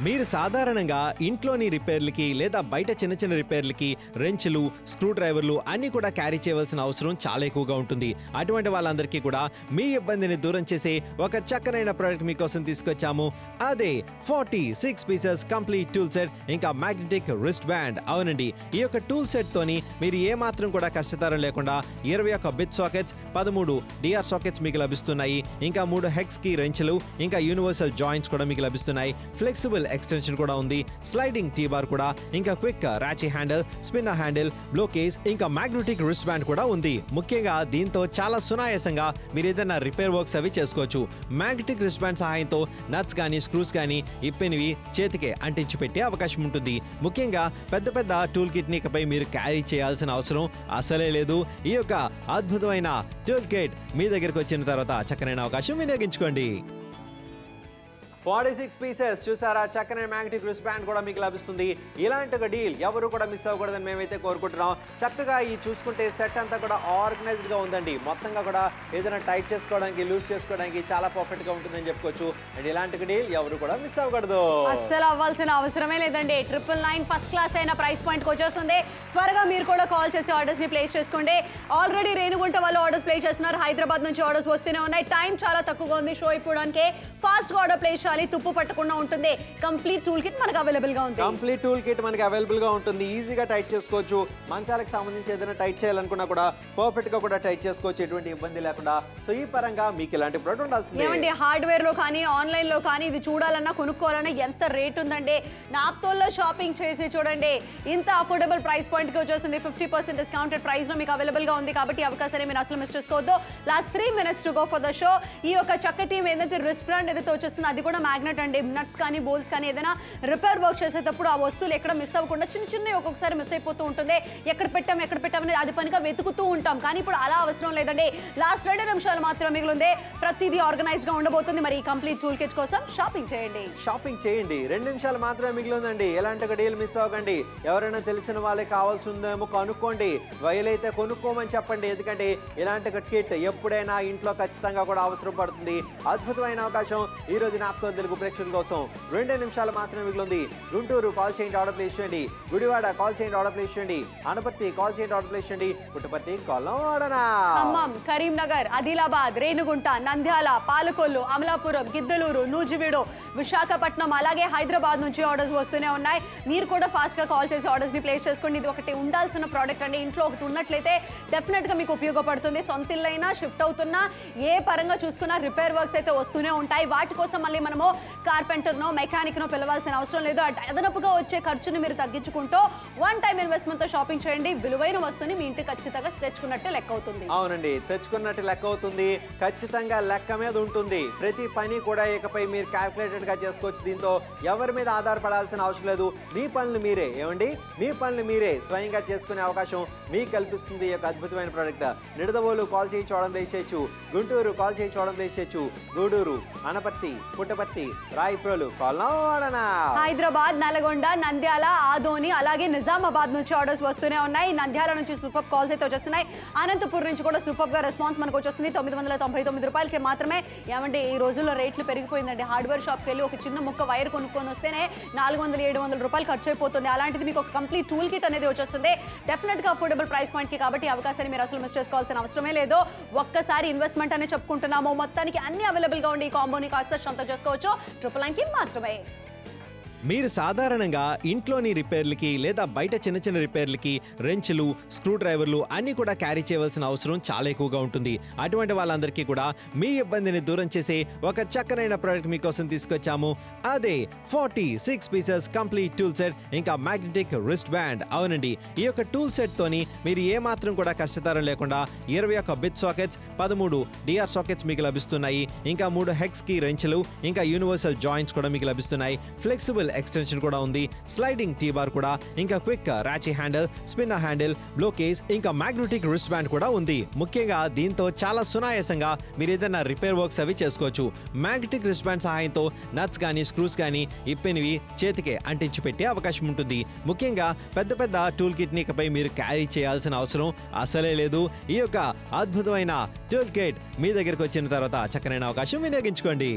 మీరు సాధారణంగా ఇంట్లోని రిపేర్లకి లేదా బయట చిన్న చిన్న రిపేర్లకి రెంచ్లు, స్క్రూ డ్రైవర్లు అన్నీ కూడా క్యారీ చేయవలసిన అవసరం చాలా ఎక్కువగా ఉంటుంది. అటువంటి వాళ్ళందరికీ కూడా మీ ఇబ్బందిని దూరం చేసే ఒక చక్కనైన ప్రోడక్ట్ మీకోసం తీసుకొచ్చాము. అదే 46 పీసెస్ కంప్లీట్ టూల్ సెట్ ఇంకా మ్యాగ్నెటిక్ రిస్ట్ బ్యాండ్. అవునండి, ఈ యొక్క టూల్ సెట్ తోని మీరు ఏ మాత్రం కూడా కష్టతరం లేకుండా 21 బిట్ సాకెట్స్, 13 డిఆర్ సాకెట్స్ మీకు లభిస్తున్నాయి. ఇంకా 3 హెక్స్ కి రెంచ్లు ఇంకా యూనివర్సల్ జాయింట్స్ కూడా మీకు లభిస్తున్నాయి. ఫ్లెక్సిబుల్ ఎక్స్టెన్షన్ కూడా ఉంది, స్లైడింగ్ టీ బార్ కూడా, ఇంకా quick ratchet handle, spinner handle, blow case ఇంకా మ్యాగ్నెటిక్ రిస్ట్ బ్యాండ్ కూడా ఉంది. ముఖ్యంగా దీంతో చాలా సునాయాసంగా మీరు ఏదైనా రిపేర్ వర్క్స్ అవి చేసుకోవచ్చు. మ్యాగ్నెటిక్ రిస్ట్ బ్యాండ్ సహాయంతో నట్స్ కానీ స్క్రూస్ కానీ ఇప్పినవి చేతికే అంటించి పెట్టే అవకాశం ఉంటుంది. ముఖ్యంగా పెద్ద పెద్ద టూల్ కిట్ ని ఇకపై మీరు క్యారీ చేయాల్సిన అవసరం అసలే లేదు. ఈ యొక్క అద్భుతమైన టూల్ కిట్ మీ దగ్గరకు వచ్చిన తర్వాత చక్కనైన అవకాశం వినియోగించుకోండి. 46 పీసెస్ చూసారా, చక్కని మ్యాగ్నెటిక్ రిస్ట్ బ్యాండ్ కూడా మీకు లభిస్తుంది. ఇలాంటి ఒక డీల్ ఎవరు కూడా మిస్ అవ్వకూడదని మేమైతే కోరుకుంటున్నాం. చక్కగా ఈ చూసుకుంటే సెట్ అంతా కూడా ఆర్గనైజ్డ్ గా ఉందండి. మొత్తంగా కూడా ఏదైనా టైట్ చేసుకోవడానికి, లూజ్ చేసుకోవడానికి చాలా పర్ఫెక్ట్ గా ఉంటుందని చెప్పుకోవచ్చు. అండ్ ఇలాంటి డీల్ ఎవరు కూడా మిస్ అవ్వకూడదు. అస్సలు అవ్వాల్సిన అవసరమే లేదండి. 999 ఫస్ట్ క్లాస్ అయిన ప్రైస్ పాయింట్ వచ్చేస్తుంది. త్వరగా మీరు కూడా కాల్ చేసి ఆర్డర్స్ ని ప్లేస్ చేసుకోండి. ఆల్రెడీ రేణుగుంట వాళ్ళు ఆర్డర్స్ ప్లేస్ చేస్తున్నారు. హైదరాబాద్ నుంచి ఆర్డర్స్ వస్తూనే ఉన్నాయి. టైం చాలా తక్కువగా ఉంది షో ఇవ్వడానికి. ఫాస్ట్ గా ఆర్డర్ ప్లేస్ తుప్పు పట్టకుండా ఉంటుంది. కంప్లీట్ టూల్ కిట్ మనకు అవైలబుల్ గా ఉంది. కంప్లీట్ టూల్ కిట్ మనకి అవైలబుల్ గా ఉంటుంది. ఈజీగా టైట్ చేసుకోవచ్చు. మంచాలకు సంబంధించి ఏదైనా టైట్ చేయాలనుకున్నా కూడా పర్ఫెక్ట్ గా కూడా టైట్ చేసుకోవచ్చు, ఎటువంటి ఇబ్బంది లేకుండా. సో ఈ పరంగా మీకు ఇలాంటి ప్రోడక్ట్ ఉండాల్సిందే. ఏమండి, హార్డ్వేర్ లో కానీ ఆన్లైన్ లో కానీ ఇది చూడాలన్నా కొనుక్కోవాలన్నా ఎంత రేట్ ఉందండి. నాప్తోల్లో షాపింగ్ చేసి చూడండి, ఇంత అఫోర్డబుల్ ప్రైస్ పాయింట్ కి వచ్చేస్తుంది. 50% డిస్కౌంటెడ్ ప్రైస్ లో మీకు అవైలబుల్ గా ఉంది. కాబట్టి అవకాశాన్ని మీరు అసలు మిస్ చేసుకోవద్దు. Last 3 minutes to go for the show. ఈ యొక్క చక్కటి ఏదైతే రిస్ట్ బ్యాండ్ ఏదైతే వచ్చేస్తుందో అది కూడా మ్యాగ్నెట్ అండి. నట్స్ కానీ బోల్స్ కానీ ఏదైనా రిపేర్ వర్క్ చేసేటప్పుడు ఆ వస్తువులు ఎక్కడ మిస్ అవ్వకుండా చిన్న ఒక్కొక్కసారి మిస్ అయిపోతూ ఉంటుంది. ఎక్కడ పెట్టామని అది పనిగా వెతుకుతూ ఉంటాం. కానీ ఇప్పుడు అలా అవసరం లేదండి. లాస్ట్ 2 నిమిషాలు మాత్రమే మిగిలింది. ప్రతిదీ ఆర్గనైజ్ గా ఉండబోతుంది. మరి ఈ కంప్లీట్ టూల్ కిట్ కోసం షాపింగ్ చేయండి. 2 నిమిషాలు మాత్రమే మిగిలిందండి. ఎలాంటి ఒక డీల్ మిస్ అవ్వకండి. ఎవరైనా తెలిసిన వాళ్ళే కావాల్సిందేమో కనుక్కోండి. వీలైతే కొనుక్కోమని చెప్పండి. ఎందుకంటే ఇలాంటి ఒక కిట్ ఎప్పుడైనా ఇంట్లో ఖచ్చితంగా కూడా అవసరం పడుతుంది. అద్భుతమైన అవకాశం ఈ రోజు నాప్తో తెలుగు ప్రేక్షకుల కోసం. 2 నిమిషాలు మాత్రమే మిగిలింది. గుంటూరు కాల్ చేయండి, ఆర్డర్ ప్లేస్ చేయండి. గుడివాడ కాల్ చేయండి, ఆర్డర్ ప్లేస్ చేయండి. అనపర్తి కాల్ చేయండి, ఆర్డర్ ప్లేస్ చేయండి. పుట్టపర్తి కాల్ ఆడనా. ఖమ్మం, కరీంనగర్, ఆదిలాబాద్, రేణుగుంట, నంద్యాల, పాలకొల్లు, అమలాపురం, గిద్దలూరు, నూజివీడు, విశాఖపట్నం అలాగే హైదరాబాద్ నుంచి ఆర్డర్స్ వస్తూనే ఉన్నాయి. మీరు కూడా ఫాస్ట్ గా కాల్ చేసి ఆర్డర్స్ ని ప్లేస్ చేసుకోండి. ఇది ఒకటి ఉండాల్సిన ప్రోడక్ట్ అండి. ఇంట్లో ఒకటి ఉన్నట్లయితే డెఫినెట్ గా మీకు ఉపయోగపడుతుంది. సొంత ఇల్లైనా షిఫ్ట్ అవుతున్నా ఏ పరంగా చూసుకున్నా రిపేర్ వర్క్స్ అయితే వస్తూనే ఉంటాయి. వాటి కోసం మళ్ళీ మనము కార్పెంటర్నో మెకానిక్నో పిలవాల్సిన అవసరం లేదు. అదనపుగా వచ్చే ఖర్చుని మీరు తగ్గించుకుంటూ వన్ టైం ఇన్వెస్ట్మెంట్ తో షాపింగ్ చేయండి. విలువైన వస్తువుని మీ ఇంటికి ఖచ్చితంగా తెచ్చుకున్నట్టే లెక్క అవుతుంది. అవునండి, తెచ్చుకున్నట్టు లెక్క అవుతుంది. ఖచ్చితంగా లెక్క మీద ఉంటుంది. ప్రతి పని కూడా ఇకపై మీరు క్యాల్కులేటెడ్ గా చేసుకోవచ్చు. దీంతో ఎవరి మీద ఆధారపడాల్సిన అవసరం లేదు. మీ పనులు మీరే మీ పనులు మీరే స్వయంగా చేసుకునే అవకాశం మీకు కల్పిస్తుంది ఈ యొక్క అద్భుతమైన ప్రోడక్ట్. నిడదవోలు కాల్ చేయి చూడడం ప్లేస్ చేయొచ్చు. గుంటూరు కాల్ చేయి చూడడం ప్లేస్ చేయొచ్చు. గూడూరు, అనపర్తి, పుట్టపర్తి, రాయప్రోలు కాల్నా. హైదరాబాద్, నల్గొండ, నంద్యాల, ఆదోని అలాగే నిజామాబాద్ నుంచి ఆర్డర్స్ వస్తూనే ఉన్నాయి. నంద్యాల నుంచి సూపర్ కాల్స్ అయితే వచ్చేస్తున్నాయి. అనంతపురం నుంచి కూడా సూపర్ గా రెస్పాన్స్ మనకు వచ్చేస్తుంది. 999 రూపాయలకి మాత్రమే. ఏమంటే ఈ రోజుల్లో రేట్లు పెరిగిపోయిందండి. హార్డ్వేర్ షాప్కి వెళ్ళి ఒక చిన్న ముక్క వైర్ కొనుక్కొని వస్తేనే 400-700 రూపాయలు ఖర్చు అయిపోతుంది. అలాంటిది మీకు ఒక కంప్లీట్ టూల్ కిట్ అనేది వచ్చేస్తుంది. డెఫినెట్ గా అఫోర్డబుల్ ప్రైస్ పాయింట్ కి. కాబట్టి అవకాశాన్ని మీరు అసలు మిస్ చేసుకోవాల్సిన అవసరమే లేదు. ఒక్కసారి ఇన్వెస్ట్మెంట్ అనే చెప్పుకుంటున్నాము. మొత్తానికి అన్ని అవైలబుల్ గా ఉండి ఈ కాంబోని కాస్త సొంతం చేసుకోవచ్చు 999 మాత్రమే. మీరు సాధారణంగా ఇంట్లోని రిపేర్లకి లేదా బయట చిన్న చిన్న రిపేర్లకి రెంచ్లు, స్క్రూ డ్రైవర్లు అన్నీ కూడా క్యారీ చేయవలసిన అవసరం చాలా ఎక్కువగా ఉంటుంది. అటువంటి వాళ్ళందరికీ కూడా మీ ఇబ్బందిని దూరం చేసే ఒక చక్కనైన ప్రోడక్ట్ మీకోసం తీసుకొచ్చాము. అదే 46 పీసెస్ కంప్లీట్ టూల్ సెట్ ఇంకా మ్యాగ్నెటిక్ రిస్ట్ బ్యాండ్. అవునండి, ఈ యొక్క టూల్ సెట్ తోని మీరు ఏ మాత్రం కూడా కష్టతరం లేకుండా 21 బిట్ సాకెట్స్, 13 డిఆర్ సాకెట్స్ మీకు లభిస్తున్నాయి. ఇంకా 3 హెక్స్ కి రెంచ్లు ఇంకా యూనివర్సల్ జాయింట్స్ కూడా మీకు లభిస్తున్నాయి. ఫ్లెక్సిబుల్ ఎక్స్టెన్షన్ కూడా ఉంది, స్లైడింగ్ టీ బార్ కూడా, ఇంకా quick ratchet handle, spinner handle, blow case ఇంకా మ్యాగ్నెటిక్ రిస్ట్ బ్యాండ్ కూడా ఉంది. ముఖ్యంగా దీంతో చాలా సునాయాసంగా మీరు ఏదైనా రిపేర్ వర్క్స్ అవి చేసుకోవచ్చు. మ్యాగ్నెటిక్ రిస్ట్ బ్యాండ్ సహాయంతో నట్స్ కానీ స్క్రూస్ కానీ ఇప్పినవి చేతికే అంటించి పెట్టే అవకాశం ఉంటుంది. ముఖ్యంగా పెద్ద పెద్ద టూల్ కిట్ ని ఇకపై మీరు క్యారీ చేయాల్సిన అవసరం అసలే లేదు. ఈ యొక్క అద్భుతమైన టూల్ కిట్ మీ దగ్గరకు వచ్చిన తర్వాత చక్కనైన అవకాశం వినియోగించుకోండి.